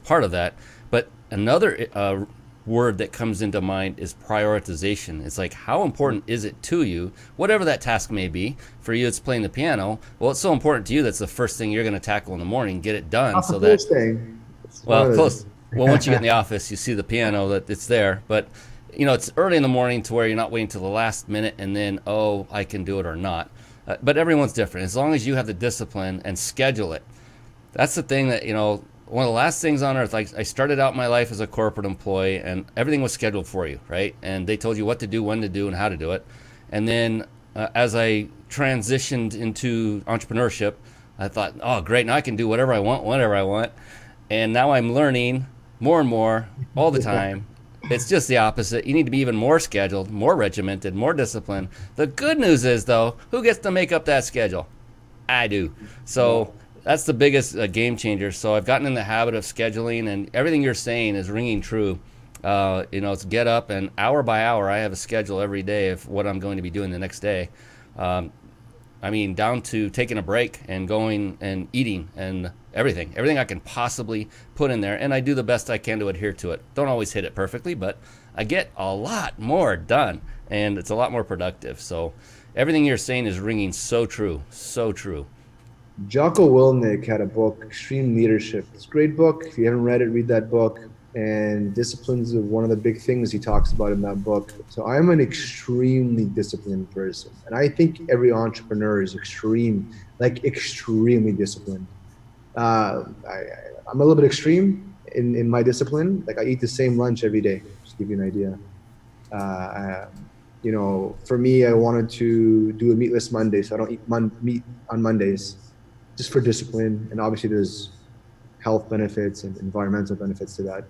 part of that. But another word that comes into mind is prioritization. It's like, how important is it to you, whatever that task may be? For you, it's playing the piano. Well, it's so important to you that's the first thing you're going to tackle in the morning, get it done. Not so the first thing. Well, close. Well, once you get in the office, you see the piano, that it's there. But it's early in the morning to where you're not waiting till the last minute and then, oh, I can do it or not. But everyone's different. As long as you have the discipline and schedule it. That's the thing that, one of the last things on earth, I started out my life as a corporate employee, and everything was scheduled for you, right? And they told you what to do, when to do, and how to do it. And then as I transitioned into entrepreneurship, I thought, oh, great, now I can do whatever I want, whenever I want. And now I'm learning more and more all the time. It's just the opposite. You need to be even more scheduled, more regimented, more disciplined. The good news is, though, who gets to make up that schedule? I do. So that's the biggest game changer. So I've gotten in the habit of scheduling, and everything you're saying is ringing true. It's get up, and hour by hour, I have a schedule every day of what I'm going to be doing the next day. Down to taking a break and going and eating and everything I can possibly put in there. And I do the best I can to adhere to it. Don't always hit it perfectly, but I get a lot more done, and it's a lot more productive. So everything you're saying is ringing so true, so true. Jocko Willink had a book, Extreme Leadership. It's a great book. If you haven't read it, read that book. And disciplines are one of the big things he talks about in that book. So I'm an extremely disciplined person. And I think every entrepreneur is extremely disciplined. I'm a little bit extreme in my discipline. Like, I eat the same lunch every day, just to give you an idea. For me, I wanted to do a meatless Monday, so I don't eat meat on Mondays, just for discipline. And obviously there's health benefits and environmental benefits to that.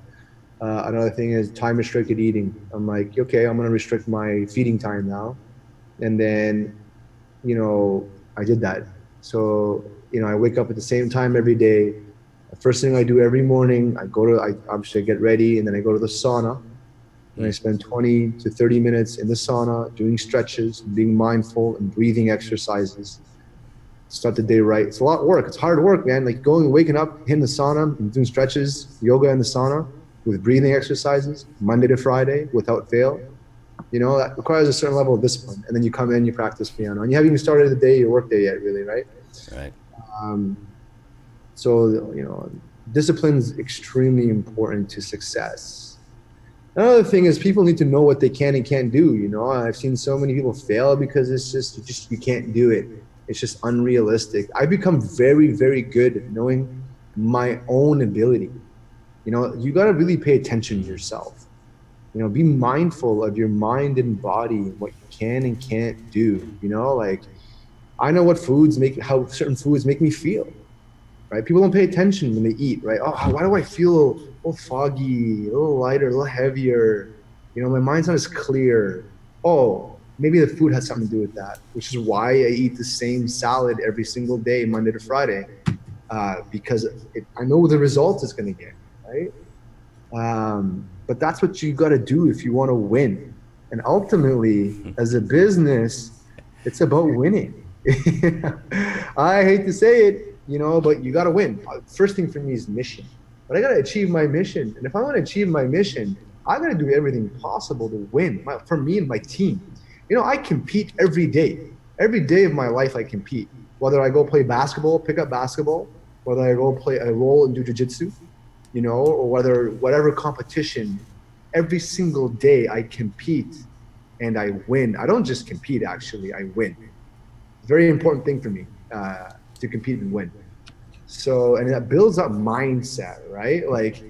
Another thing is time restricted eating. I'm like, okay, I'm going to restrict my feeding time now. And then, I did that. So, I wake up at the same time every day. The first thing I do every morning, I obviously get ready, and then I go to the sauna. And I spend 20 to 30 minutes in the sauna doing stretches, being mindful, and breathing exercises. Start the day right. It's a lot of work. It's hard work, man. Like waking up, hitting the sauna, and doing stretches, yoga in the sauna with breathing exercises, Monday to Friday, without fail. That requires a certain level of discipline. And then you come in, you practice piano. And you haven't even started the day, your work day yet, really, right? Right. Discipline is extremely important to success. Another thing is people need to know what they can and can't do. I've seen so many people fail because it's just you can't do it. It's just unrealistic. I've become very, very good at knowing my own ability. You got to really pay attention to yourself. You know, be mindful of your mind and body and what you can and can't do. You know, like I know what foods make, how certain foods make me feel, right? People don't pay attention when they eat, right? Oh, why do I feel a little foggy, a little lighter, a little heavier? You know, my mind's not as clear. Oh, maybe the food has something to do with that, which is why I eat the same salad every single day, Monday to Friday, because I know the result it's going to get, right? But that's what you got to do if you want to win. And ultimately, as a business, it's about winning. I hate to say it, you know, but you got to win. First thing for me is mission. But I got to achieve my mission. And if I want to achieve my mission, I got to do everything possible to win for me and my team. You know, I compete every day. Every day of my life, I compete. Whether I go play basketball, pick up basketball, whether I go play a role and do jiu-jitsu, you know, or whatever competition, every single day I compete and I win. I don't just compete, actually, I win. Very important thing for me, to compete and win. So, and that builds up mindset, right? Like,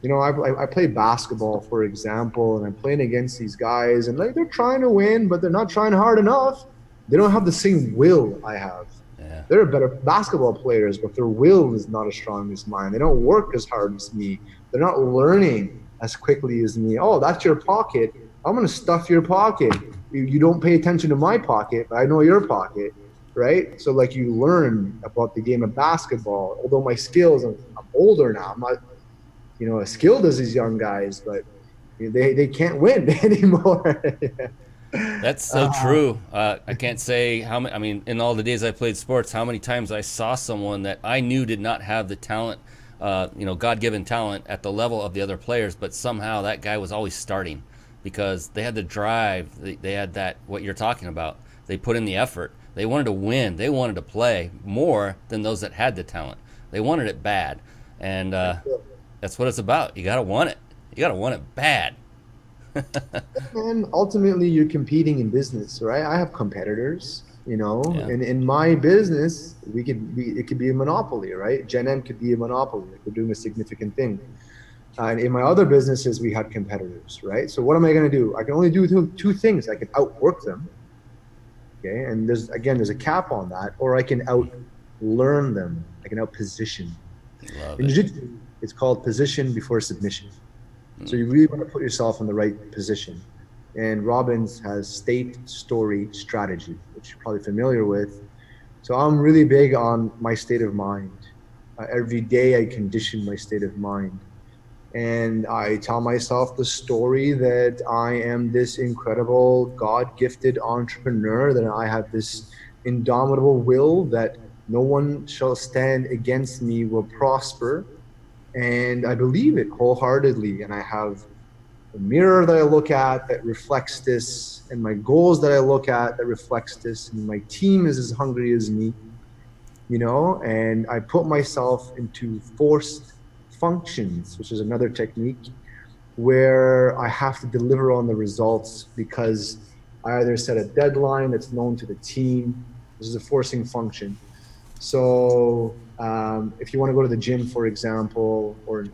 you know, I play basketball, for example, and I'm playing against these guys, and like they're trying to win, but they're not trying hard enough. They don't have the same will I have. Yeah. They're better basketball players, but their will is not as strong as mine. They don't work as hard as me. They're not learning as quickly as me. Oh, that's your pocket. I'm going to stuff your pocket. You don't pay attention to my pocket, but I know your pocket, right? So like you learn about the game of basketball. Although my skills, I'm older now. I'm not, you know, as skilled as these young guys, but they can't win anymore. That's so true. I can't say how many, I mean, in all the days I played sports, how many times I saw someone that I knew did not have the talent, you know, God-given talent at the level of the other players, but somehow that guy was always starting because they had the drive. They had that, what you're talking about. They put in the effort. They wanted to win. They wanted to play more than those that had the talent. They wanted it bad. And that's what it's about. You got to want it. You got to want it bad. And ultimately, you're competing in business, right? I have competitors, you know, and in my business, it could be a monopoly, right? Gen M could be a monopoly. We're doing a significant thing. And in my other businesses, we had competitors, right? So what am I going to do? I can only do two things. I can outwork them, okay? And there's a cap on that, or I can out-learn them. I can out-position. In jiu-jitsu, it's called position before submission. So you really want to put yourself in the right position. And Robbins has state, story, strategy, which you're probably familiar with. So I'm really big on my state of mind. Every day I condition my state of mind. And I tell myself the story that I am this incredible God-gifted entrepreneur, that I have this indomitable will, that no one shall stand against me, will prosper. And I believe it wholeheartedly. And I have a mirror that I look at that reflects this, and my goals that I look at that reflects this, and my team is as hungry as me, you know, and I put myself into forced functions, which is another technique where I have to deliver on the results because I either set a deadline that's known to the team. This is a forcing function. So if you want to go to the gym, for example, or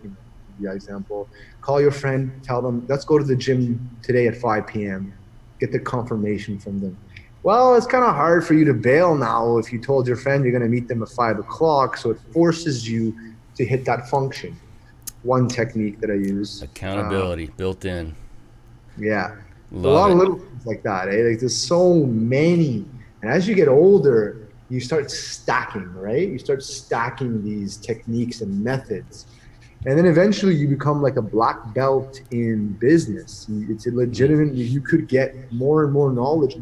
call your friend, tell them, let's go to the gym today at 5 p.m. Get the confirmation from them. Well, it's kind of hard for you to bail now if you told your friend you're going to meet them at 5 o'clock. So it forces you to hit that function. One technique that I use. Accountability built in. Yeah. A lot of little things like that. Like there's so many. And as you get older, you start stacking, right? You start stacking these techniques and methods. And then eventually you become like a black belt in business. It's a legitimate, you could get more and more knowledge.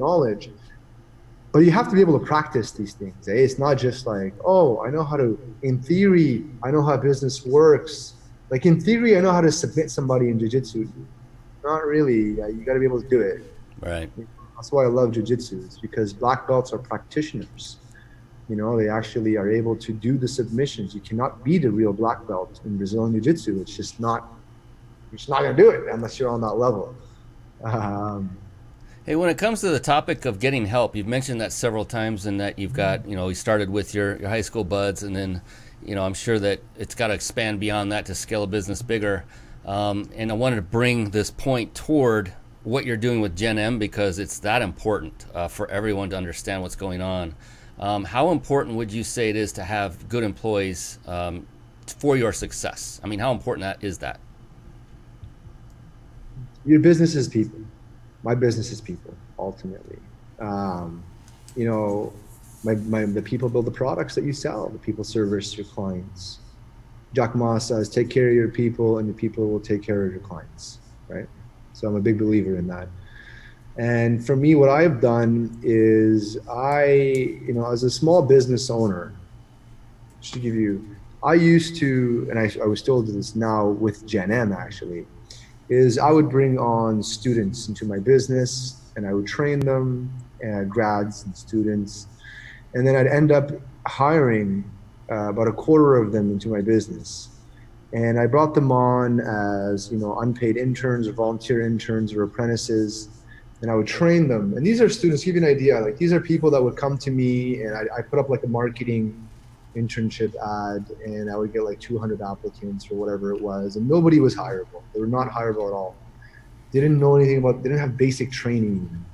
But you have to be able to practice these things. Eh? It's not just like, oh, I know how to, in theory, I know how business works. Like in theory, I know how to submit somebody in jiu-jitsu. Not really. You got to be able to do it. Right. That's why I love jiu-jitsu. It's because black belts are practitioners. You know, they actually are able to do the submissions. You cannot be the real black belt in Brazilian jiu-jitsu. It's just not, you're just not going to do it unless you're on that level. Hey, when it comes to the topic of getting help, you've mentioned that several times, and that you've got, you know, you started with your high school buds, and then, you know, I'm sure that it's got to expand beyond that to scale a business bigger. And I wanted to bring this point toward what you're doing with Gen M because it's that important for everyone to understand what's going on. How important would you say it is to have good employees for your success? I mean, how important is that? Your business is people. My business is people, ultimately. You know, the people build the products that you sell. The people service your clients. Jack Ma says, take care of your people and your people will take care of your clients, right? So I'm a big believer in that. And for me, what I've done is as a small business owner, just to give you, I used to, and I was still do this now with Gen M actually, is I would bring on students into my business and I would train them, grads and students, and then I'd end up hiring about a quarter of them into my business. And I brought them on as, unpaid interns or volunteer interns or apprentices, and I would train them. And these are students, give you an idea, like these are people that would come to me and I put up like a marketing internship ad and I would get like 200 applicants or whatever it was, and nobody was hireable. They were not hireable at all. They didn't know anything about, they didn't have basic training even.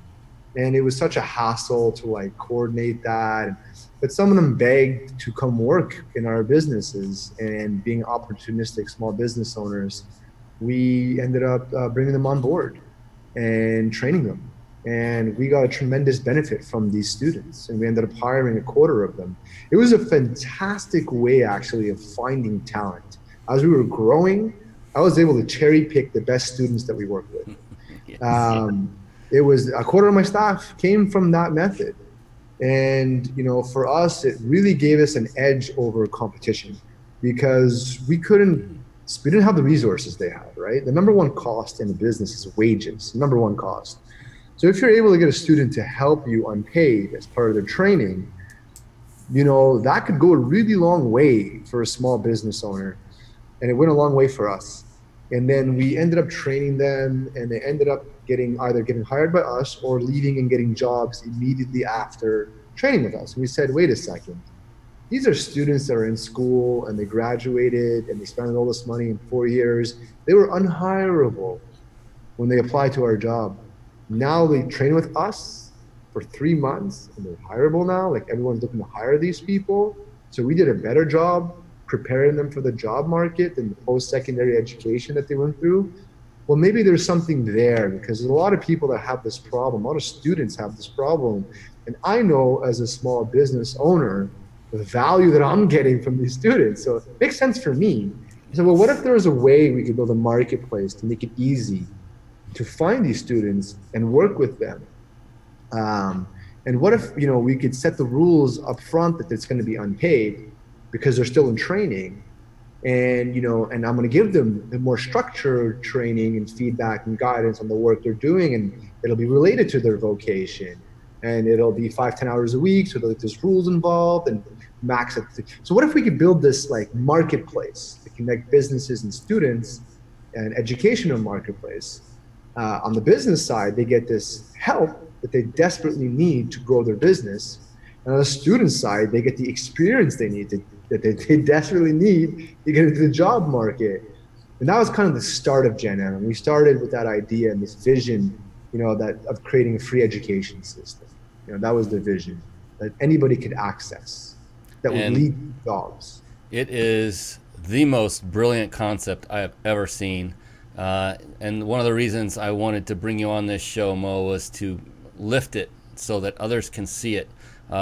And it was such a hassle to like coordinate that. But some of them begged to come work in our businesses, and being opportunistic small business owners, we ended up bringing them on board and training them. And we got a tremendous benefit from these students, and we ended up hiring a quarter of them. It was a fantastic way actually of finding talent. As we were growing, I was able to cherry pick the best students that we worked with. It was a quarter of my staff came from that method. And, for us, it really gave us an edge over competition because we didn't have the resources they had, right? The number one cost in a business is wages, number one cost. So if you're able to get a student to help you unpaid as part of their training, that could go a really long way for a small business owner. And it went a long way for us. And then we ended up training them, and they ended up either getting hired by us or leaving and getting jobs immediately after training with us. And we said, wait a second, these are students that are in school and they graduated and they spent all this money in 4 years. They were unhireable when they applied to our job. Now they train with us for 3 months and they're hireable now. Like everyone's looking to hire these people. So we did a better job preparing them for the job market and the post-secondary education that they went through. Well, maybe there's something there because there's a lot of people that have this problem. A lot of students have this problem. And I know as a small business owner, the value that I'm getting from these students. So it makes sense for me. I said, well, what if there was a way we could build a marketplace to make it easy to find these students and work with them? And what if, we could set the rules up front that it's going to be unpaid because they're still in training. And, and I'm going to give them the more structured training and feedback and guidance on the work they're doing. And it'll be related to their vocation. And it'll be 5-10 hours a week. So there's rules involved and max it. So what if we could build this like marketplace that connect businesses and students, and educational marketplace? On the business side, they get this help that they desperately need to grow their business. And on the student side, they get the experience they need that they desperately need to get into the job market. And that was kind of the start of Gen M. And we started with that idea and this vision, of creating a free education system. That was the vision that anybody could access that would lead to jobs. It is the most brilliant concept I have ever seen. And one of the reasons I wanted to bring you on this show, Mo, was to lift it so that others can see it.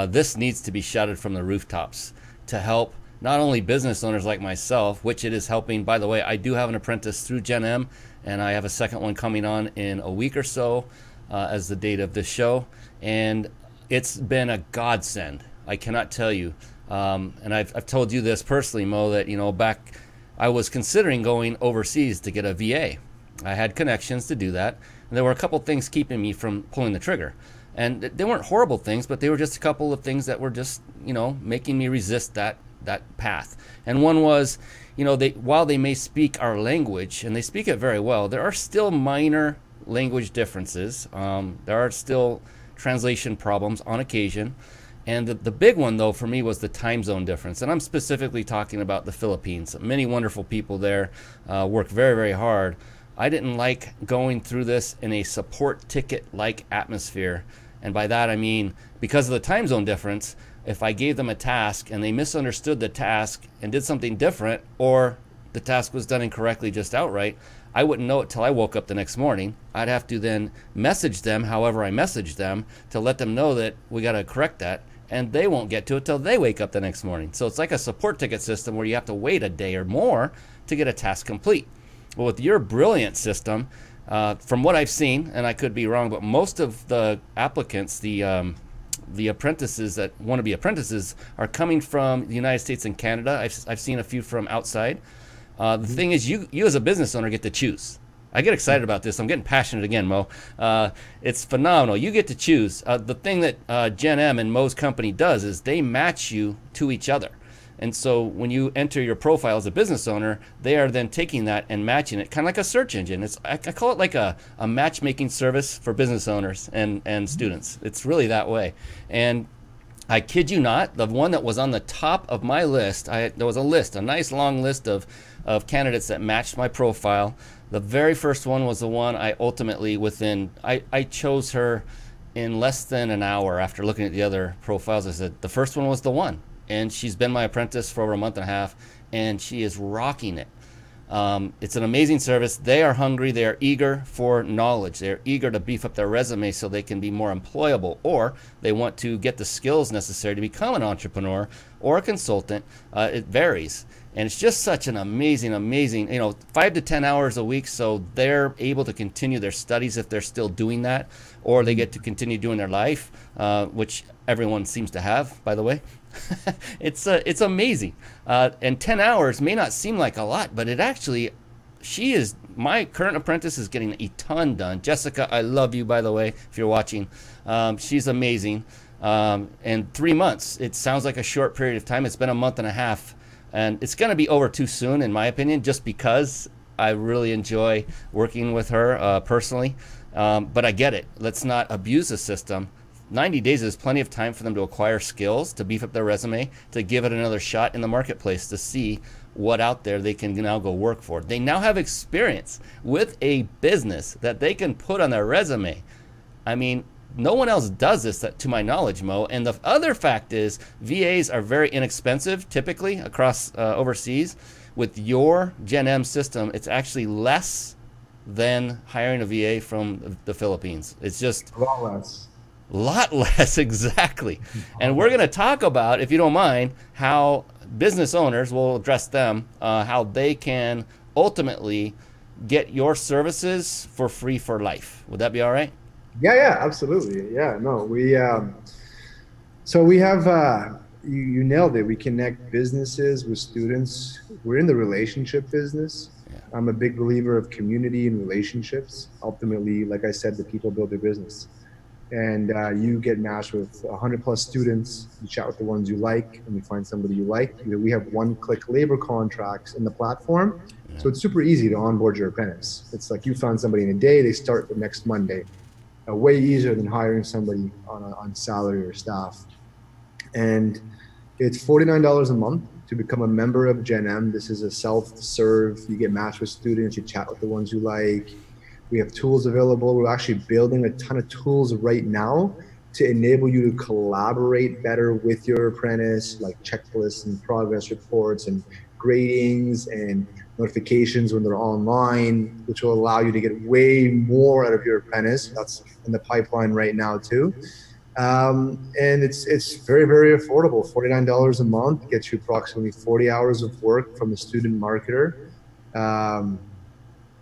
This needs to be shouted from the rooftops to help not only business owners like myself, which it is helping. By the way, I do have an apprentice through Gen M, and I have a second one coming on in a week or so as the date of this show. And it's been a godsend. I cannot tell you. And I've told you this personally, Mo, that, back I was considering going overseas to get a VA. I had connections to do that. And there were a couple things keeping me from pulling the trigger. And they weren't horrible things, but they were just a couple of things that were just, making me resist that path. And one was, while they may speak our language, and they speak it very well, there are still minor language differences. There are still translation problems on occasion. And the big one, though, for me was the time zone difference. And I'm specifically talking about the Philippines. Many wonderful people there work very, very hard. I didn't like going through this in a support ticket-like atmosphere. And by that, I mean, because of the time zone difference, if I gave them a task and they misunderstood the task and did something different, or the task was done incorrectly just outright, I wouldn't know it till I woke up the next morning. I'd have to then message them however I messaged them to let them know that we got to correct that. And they won't get to it till they wake up the next morning. So it's like a support ticket system where you have to wait a day or more to get a task complete. Well, with your brilliant system, from what I've seen, and I could be wrong, but most of the applicants, the apprentices that want to be apprentices, are coming from the United States and Canada. I've seen a few from outside. The thing is, you as a business owner get to choose. I get excited about this. I'm getting passionate again, Mo. It's phenomenal. You get to choose. The thing that Gen M and Mo's company does is they match you to each other. And so when you enter your profile as a business owner, they are then taking that and matching it, kind of like a search engine. I call it like a matchmaking service for business owners and students. It's really that way. And I kid you not, the one that was on the top of my list, there was a list, a nice long list of candidates that matched my profile. The very first one was the one I ultimately, I chose her in less than an hour after looking at the other profiles. I said, the first one was the one. And she's been my apprentice for over a month and a half, and she is rocking it. It's an amazing service. They are hungry. They are eager for knowledge. They're eager to beef up their resume so they can be more employable, or they want to get the skills necessary to become an entrepreneur or a consultant. It varies. And it's just such an amazing, 5 to 10 hours a week, so they're able to continue their studies if they're still doing that, or they get to continue doing their life, which everyone seems to have, by the way. It's amazing. And 10 hours may not seem like a lot, but it actually, my current apprentice is getting a ton done. Jessica, I love you, by the way, if you're watching. She's amazing. And 3 months, it sounds like a short period of time. It's been a month and a half. And it's going to be over too soon, in my opinion, just because I really enjoy working with her personally. But I get it. Let's not abuse the system. 90 days is plenty of time for them to acquire skills, to beef up their resume, to give it another shot in the marketplace, to see what out there they can now go work for. They now have experience with a business that they can put on their resume. I mean, no one else does this, to my knowledge, Mo. And the other fact is VAs are very inexpensive, typically, across overseas. With your Gen M system, it's actually less than hiring a VA from the Philippines. It's just a lot less. Lot less, exactly. And we're going to talk about, if you don't mind, how business owners, will address them, how they can ultimately get your services for free for life. Would that be all right? Yeah, absolutely. Yeah, no, so we have, you nailed it. We connect businesses with students. We're in the relationship business. Yeah. I'm a big believer of community and relationships. Ultimately, like I said, the people build their business. And you get matched with 100+ students. You chat with the ones you like, and you find somebody you like. We have one-click labor contracts in the platform. Yeah. So it's super easy to onboard your apprentice. It's like you found somebody in a day, they start the next Monday. Way easier than hiring somebody on salary or staff. And it's $49 a month to become a member of Gen M. This is a self-serve. You get matched with students. You chat with the ones you like. We have tools available. We're actually building a ton of tools right now to enable you to collaborate better with your apprentice, like checklists and progress reports and gradings and notifications when they're online, which will allow you to get way more out of your apprentice. That's in the pipeline right now too. And it's very, very affordable. $49 a month gets you approximately 40 hours of work from a student marketer.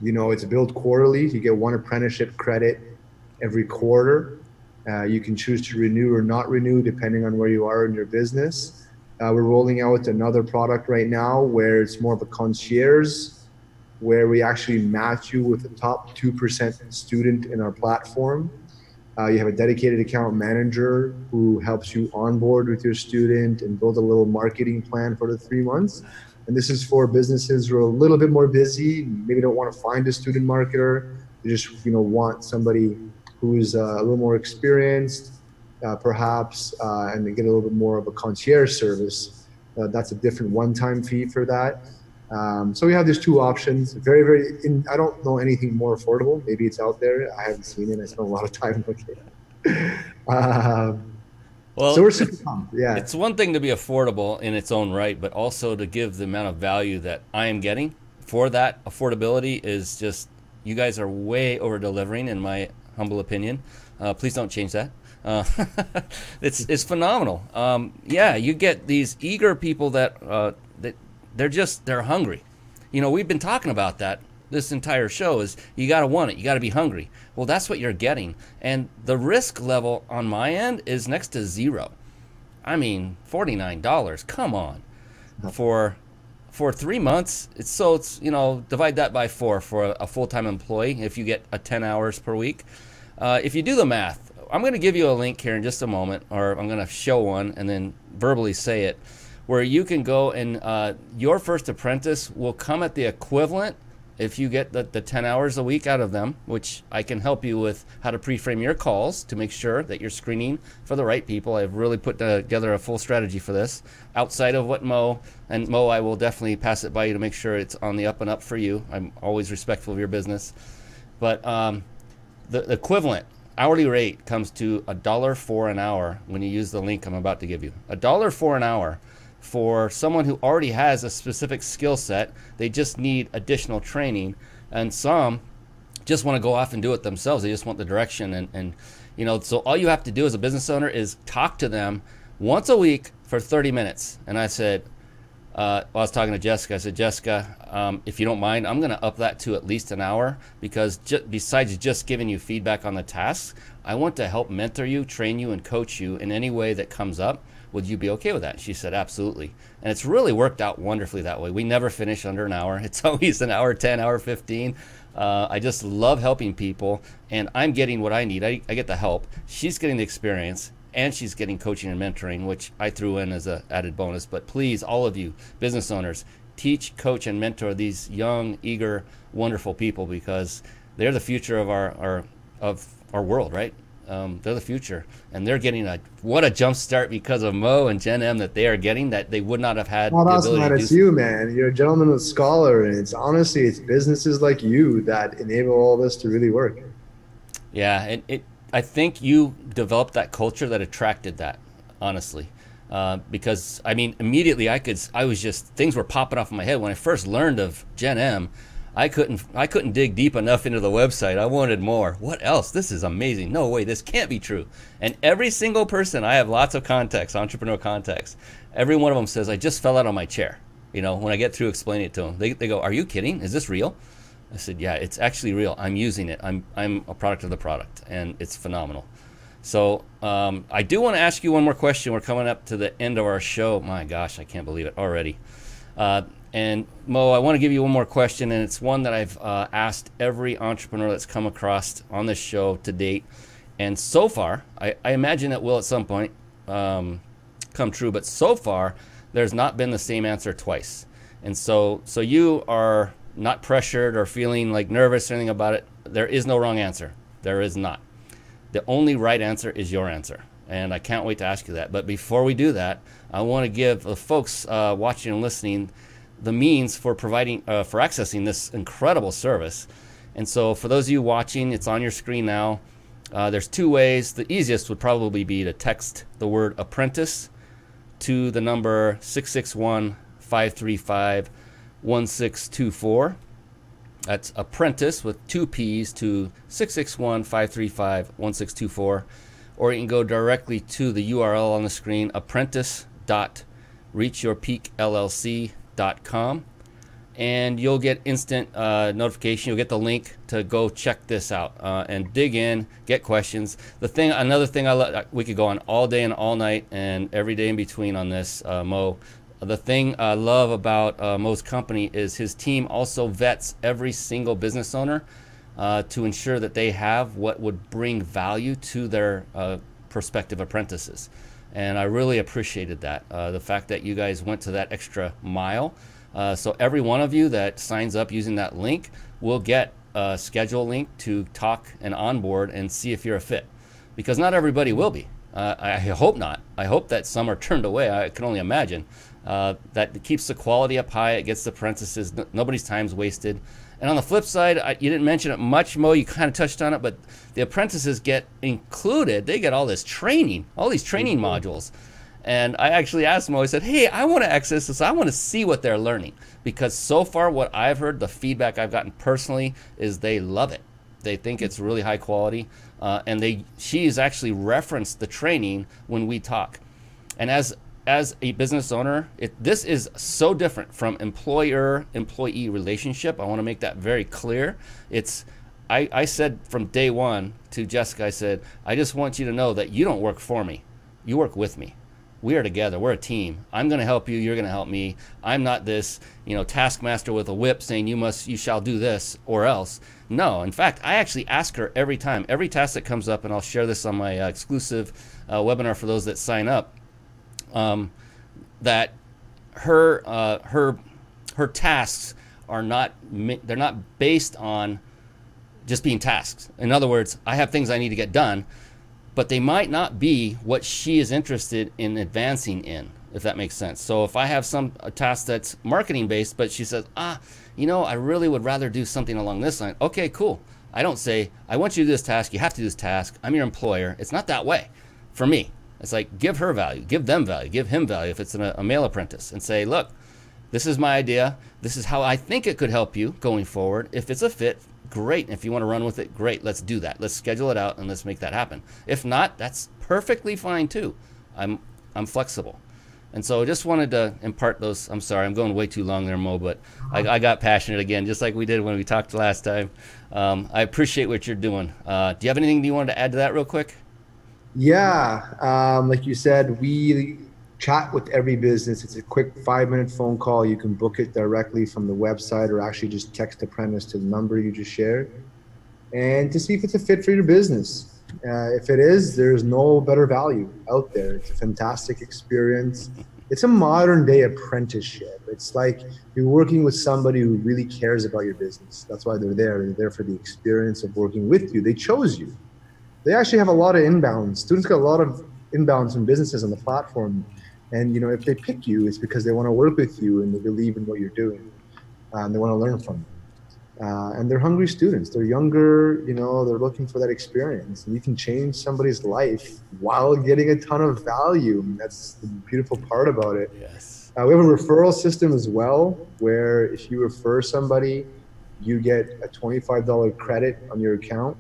It's billed quarterly. You get one apprenticeship credit every quarter. You can choose to renew or not renew depending on where you are in your business. We're rolling out another product right now where it's more of a concierge, where we actually match you with the top 2% student in our platform. You have a dedicated account manager who helps you onboard with your student and build a little marketing plan for the 3 months. And this is for businesses who are a little bit more busy, maybe don't want to find a student marketer. They just want somebody who is a little more experienced, perhaps, and they get a little bit more of a concierge service. That's a different one-time fee for that. So we have these two options. I don't know anything more affordable. Maybe it's out there. I haven't seen it. I spent a lot of time looking. Well, so we're super pumped. Yeah. It's one thing to be affordable in its own right, but also to give the amount of value that I am getting for that affordability is just, you guys are way over delivering in my humble opinion. Please don't change that. It's phenomenal. Yeah, you get these eager people that they're hungry. You know, we've been talking about that this entire show is you got to want it. You got to be hungry. Well, that's what you're getting. And the risk level on my end is next to zero. I mean, $49. Come on. For 3 months, it's divide that by 4 for a full-time employee if you get 10 hours per week. If you do the math, I'm going to give you a link here in just a moment, or I'm going to show one and then verbally say it, where you can go and your first apprentice will come at the equivalent if you get the 10 hours a week out of them, which I can help you with how to pre-frame your calls to make sure that you're screening for the right people. I've really put together a full strategy for this outside of what Mo, I will definitely pass it by you to make sure it's on the up and up for you. I'm always respectful of your business. But the equivalent hourly rate comes to $1 an hour when you use the link I'm about to give you. $1 an hour for someone who already has a specific skill set. They just need additional training, and some just want to go off and do it themselves. They just want the direction, and so all you have to do as a business owner is talk to them once a week for 30 minutes. And I said, I was talking to Jessica. I said, Jessica, if you don't mind, I'm going to up that to at least an hour, because besides just giving you feedback on the tasks, I want to help mentor you, train you, and coach you in any way that comes up. Would you be okay with that? She said, absolutely. And it's really worked out wonderfully that way. We never finish under an hour. It's always an hour 10, hour 15. I just love helping people, and I'm getting what I need. I get the help. She's getting the experience, and she's getting coaching and mentoring, which I threw in as an added bonus. But please, all of you business owners, teach, coach, and mentor these young, eager, wonderful people, because they're the future of our world, right? They're the future, and they're getting what a jump start because of Mo and Jen M that they are getting that they would not have had. Not us, man. It's you, man. You're a gentleman with scholar, and it's businesses like you that enable all this to really work. Yeah, I think you developed that culture that attracted that, honestly, because I mean, immediately things were popping off in my head when I first learned of Gen M. I couldn't dig deep enough into the website. I wanted more. What else? This is amazing. No way, this can't be true. And every single person, I have lots of contacts, entrepreneur contacts. Every one of them says, I just fell out of my chair. When I get through explaining it to them, they go, are you kidding? Is this real? I said, yeah, it's actually real. I'm using it. I'm a product of the product, and it's phenomenal. So I do want to ask you one more question. We're coming up to the end of our show. My gosh, I can't believe it already. And Mo, I want to give you one more question, and it's one that I've asked every entrepreneur that's come across on this show to date. And so far, I imagine it will at some point come true, but so far, there's not been the same answer twice. And so you are not pressured or feeling like nervous or anything about it. There is no wrong answer. There is not. The only right answer is your answer. And I can't wait to ask you that. But before we do that, I want to give the folks watching and listening the means for providing, for accessing this incredible service. And so for those of you watching, it's on your screen now. There's two ways. The easiest would probably be to text the word apprentice to the number 661-535-1624. That's apprentice with 2 P's to 661-535-1624. Or you can go directly to the URL on the screen, apprentice.reachyourpeakllc.com, and you'll get instant notification. You'll get the link to go check this out and dig in, get questions. Another thing I love, we could go on all day and all night and every day in between on this, Mo. The thing I love about Mo's company is his team also vets every single business owner to ensure that they have what would bring value to their prospective apprentices. And I really appreciated that, the fact that you guys went to that extra mile. So every one of you that signs up using that link will get a schedule link to talk and onboard and see if you're a fit. Because not everybody will be. I hope not. I hope that some are turned away. I can only imagine. That it keeps the quality up high. It gets the apprentices. Nobody's time's wasted. And on the flip side, you didn't mention it much, Mo. You kind of touched on it, but the apprentices get included. They get all this training, all these training modules. And I actually asked Mo, I said, hey, I want to access this. I want to see what they're learning. Because so far what I've heard, the feedback I've gotten personally, is they love it. They think it's really high quality. And she's actually referenced the training when we talk. And as a business owner, this is so different from employer-employee relationship. I want to make that very clear. I said from day one to Jessica, I said, I just want you to know that you don't work for me. You work with me. We are together. We're a team. I'm going to help you. You're going to help me. I'm not this, taskmaster with a whip saying you shall do this or else. No, in fact, I actually ask her every time, every task that comes up, and I'll share this on my exclusive webinar for those that sign up, that her tasks are they're not based on just being tasks. In other words, I have things I need to get done, but they might not be what she is interested in advancing in, if that makes sense. So if I have a task that's marketing based, but she says, I really would rather do something along this line. Okay, cool. I don't say, I want you to do this task. You have to do this task. I'm your employer. It's not that way for me. It's like, give her value, give them value, give him value if it's a male apprentice, and say, look, this is my idea. This is how I think it could help you going forward. If it's a fit, great. If you want to run with it, great. Let's do that. Let's schedule it out and let's make that happen. If not, that's perfectly fine too. I'm flexible. And so I just wanted to impart those. I'm sorry, I'm going way too long there, Mo, but I got passionate again, just like we did when we talked last time. I appreciate what you're doing. Do you have anything you wanted to add to that real quick? Yeah, like you said, we chat with every business. It's a quick 5-minute phone call. You can book it directly from the website or actually just text apprentice to the number you just shared, and to see if it's a fit for your business. If it is, there's no better value out there. It's a fantastic experience. It's a modern day apprenticeship. It's like you're working with somebody who really cares about your business. That's why they're there. They're there for the experience of working with you. They chose you. They actually have a lot of inbounds. Students get a lot of inbounds from businesses on the platform. And if they pick you, it's because they want to work with you and they believe in what you're doing. And they want to learn from you. And they're hungry students. They're younger, they're looking for that experience. And you can change somebody's life while getting a ton of value. And that's the beautiful part about it. Yes. We have a referral system as well, where if you refer somebody, you get a $25 credit on your account.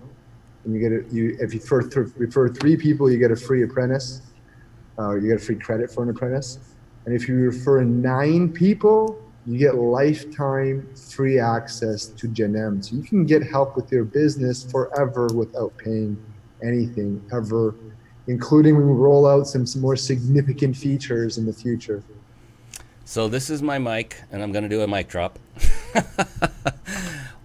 And if you refer 3 people, you get a free apprentice. You get a free credit for an apprentice. And if you refer 9 people, you get lifetime free access to Genem. So you can get help with your business forever without paying anything ever, including when we roll out some more significant features in the future. So this is my mic, and I'm going to do a mic drop.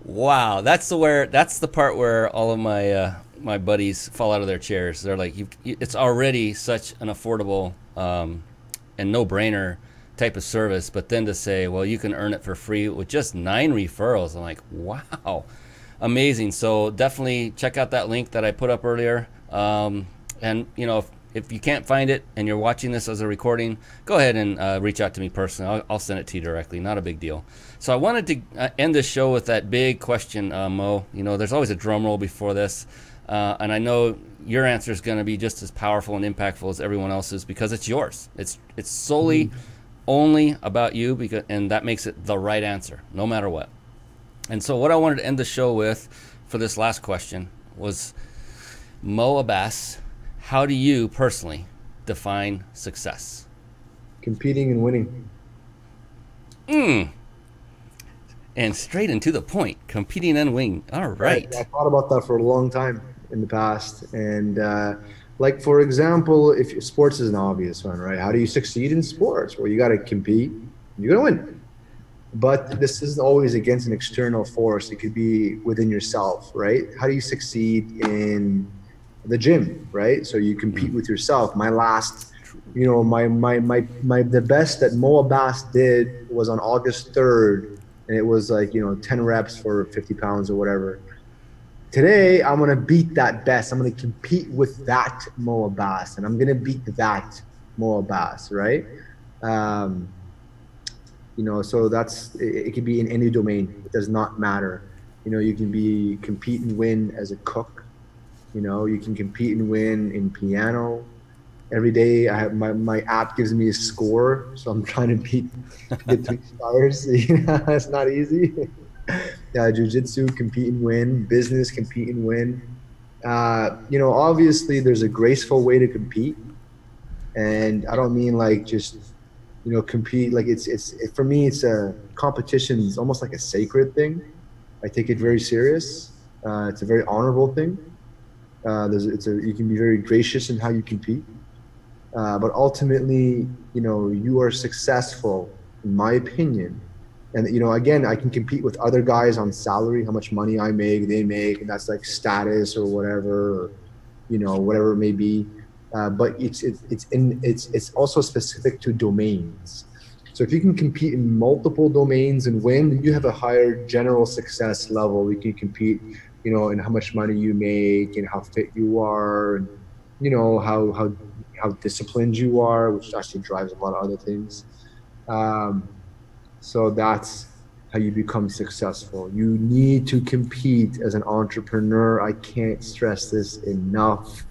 Wow, that's the part where all of my buddies fall out of their chairs. They're like, it's already such an affordable and no-brainer type of service, but then to say, well, you can earn it for free with just 9 referrals. I'm like, wow, amazing. So definitely check out that link that I put up earlier. And if you can't find it and you're watching this as a recording, go ahead and reach out to me personally. I'll send it to you directly. Not a big deal. So I wanted to end this show with that big question, Mo. There's always a drum roll before this. And I know your answer is going to be just as powerful and impactful as everyone else's because it's yours. It's solely only about you, and that makes it the right answer, no matter what. And so what I wanted to end the show with for this last question was, Mo Abbas, how do you personally define success? Competing and winning. And straight and to the point, competing and winning. All right. I thought about that for a long time in the past. And like, for example, if sports is an obvious one, right? How do you succeed in sports? Well, you got to compete. You got to win. But this isn't always against an external force. It could be within yourself, right? How do you succeed in the gym, right? So you compete with yourself. My last, the best that Mo Abbas did was on August 3rd. And it was like, 10 reps for 50 pounds or whatever. today I'm going to beat that best. I'm going to compete with that Mo Abbas, and I'm going to beat that Mo Abbas, right? You know, so it can be in any domain. It does not matter. You know, you can compete and win as a cook. You know, you can compete and win in piano. Every day I have my app gives me a score, so I'm trying to get 3 stars. You know, it's not easy. Jiu-jitsu, compete and win. Business, compete and win. You know, obviously there's a graceful way to compete, and I don't mean like just, you know, compete like for me it's a competition is almost like a sacred thing. I take it very serious. It's a very honorable thing. You can be very gracious in how you compete. But ultimately, you know, you are successful, in my opinion. And, you know, again, I can compete with other guys on salary, how much money I make, they make, and that's like status or whatever, or, you know, whatever it may be. But it's also specific to domains. So if you can compete in multiple domains and win, you have a higher general success level. You can compete, you know, in how much money you make and how fit you are, and, you know, how disciplined you are, which actually drives a lot of other things. So that's how you become successful. You need to compete as an entrepreneur. I can't stress this enough.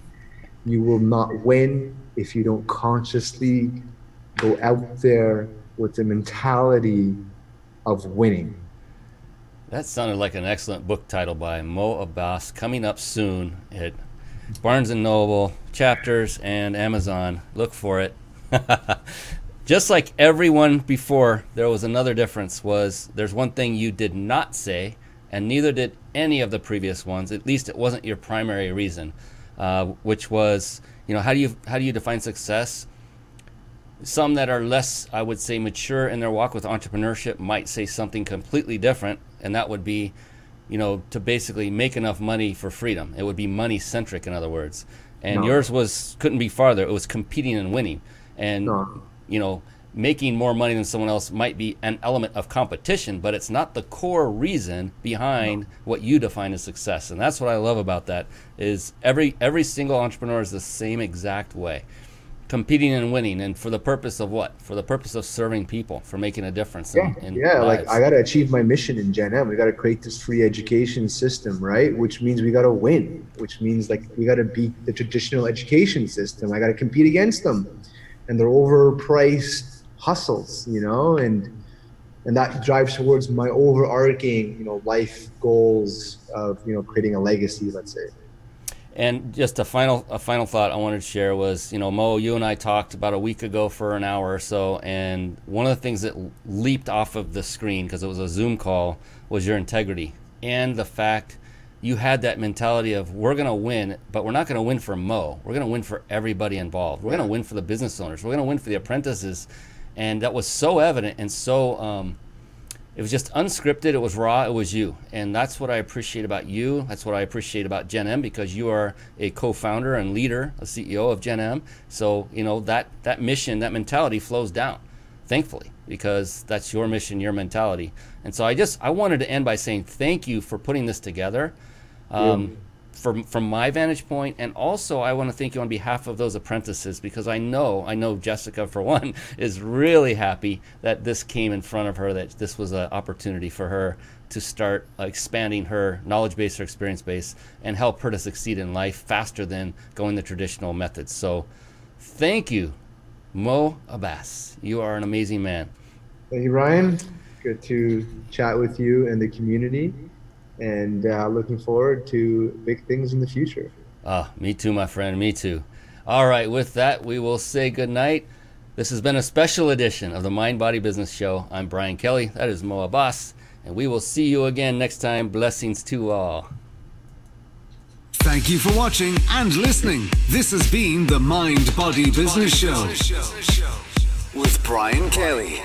You will not win if you don't consciously go out there with the mentality of winning. That sounded like an excellent book title by Mo Abbas, coming up soon at Barnes & Noble, Chapters, and Amazon. Look for it. Just like everyone before, there was another difference. There's one thing you did not say, and neither did any of the previous ones. At least it wasn't your primary reason, which was, you know, how do you define success? Some that are less, I would say, mature in their walk with entrepreneurship might say something completely different, and that would be, you know, to basically make enough money for freedom. It would be money centric, in other words. And yours couldn't be farther. It was competing and winning. And, you know, making more money than someone else might be an element of competition, but it's not the core reason behind what you define as success. And that's what I love about that, is every single entrepreneur is the same exact way. Competing and winning, and for the purpose of what? For the purpose of serving people, for making a difference in lives. Like I got to achieve my mission in Gen M. We got to create this free education system, right? Which means we got to win, which means like we got to beat the traditional education system. I got to compete against them and their overpriced hustles, you know, and that drives towards my overarching, you know, life goals of, you know, creating a legacy, let's say. And just a final thought I wanted to share was, you know, Mo, you and I talked about a week ago for an hour or so, and one of the things that leaped off of the screen, because it was a Zoom call, was your integrity and the fact you had that mentality of, we're going to win, but we're not going to win for Mo. We're going to win for everybody involved. We're going to win for the business owners. We're going to win for the apprentices. And that was so evident and so it was just unscripted. It was raw. It was you. And that's what I appreciate about you. That's what I appreciate about Gen M, because you are a co-founder and leader, a CEO of Gen M. So, you know, that mission, that mentality flows down, thankfully, because that's your mission, your mentality. And so I wanted to end by saying thank you for putting this together. From my vantage point, and also I want to thank you on behalf of those apprentices, because I know Jessica, for one, is really happy that this came in front of her, that this was an opportunity for her to start expanding her knowledge base, her experience base, and help her to succeed in life faster than going the traditional methods. So thank you, Mo Abbas. You are an amazing man. Thank you, Ryan. Good to chat with you and the community. And looking forward to big things in the future. Me too, my friend. Me too. All right. With that, we will say good night. This has been a special edition of the Mind Body Business Show. I'm Brian Kelly. That is Mo Abbas. And we will see you again next time. Blessings to all. Thank you for watching and listening. This has been the Mind Body Business Show with Brian Kelly.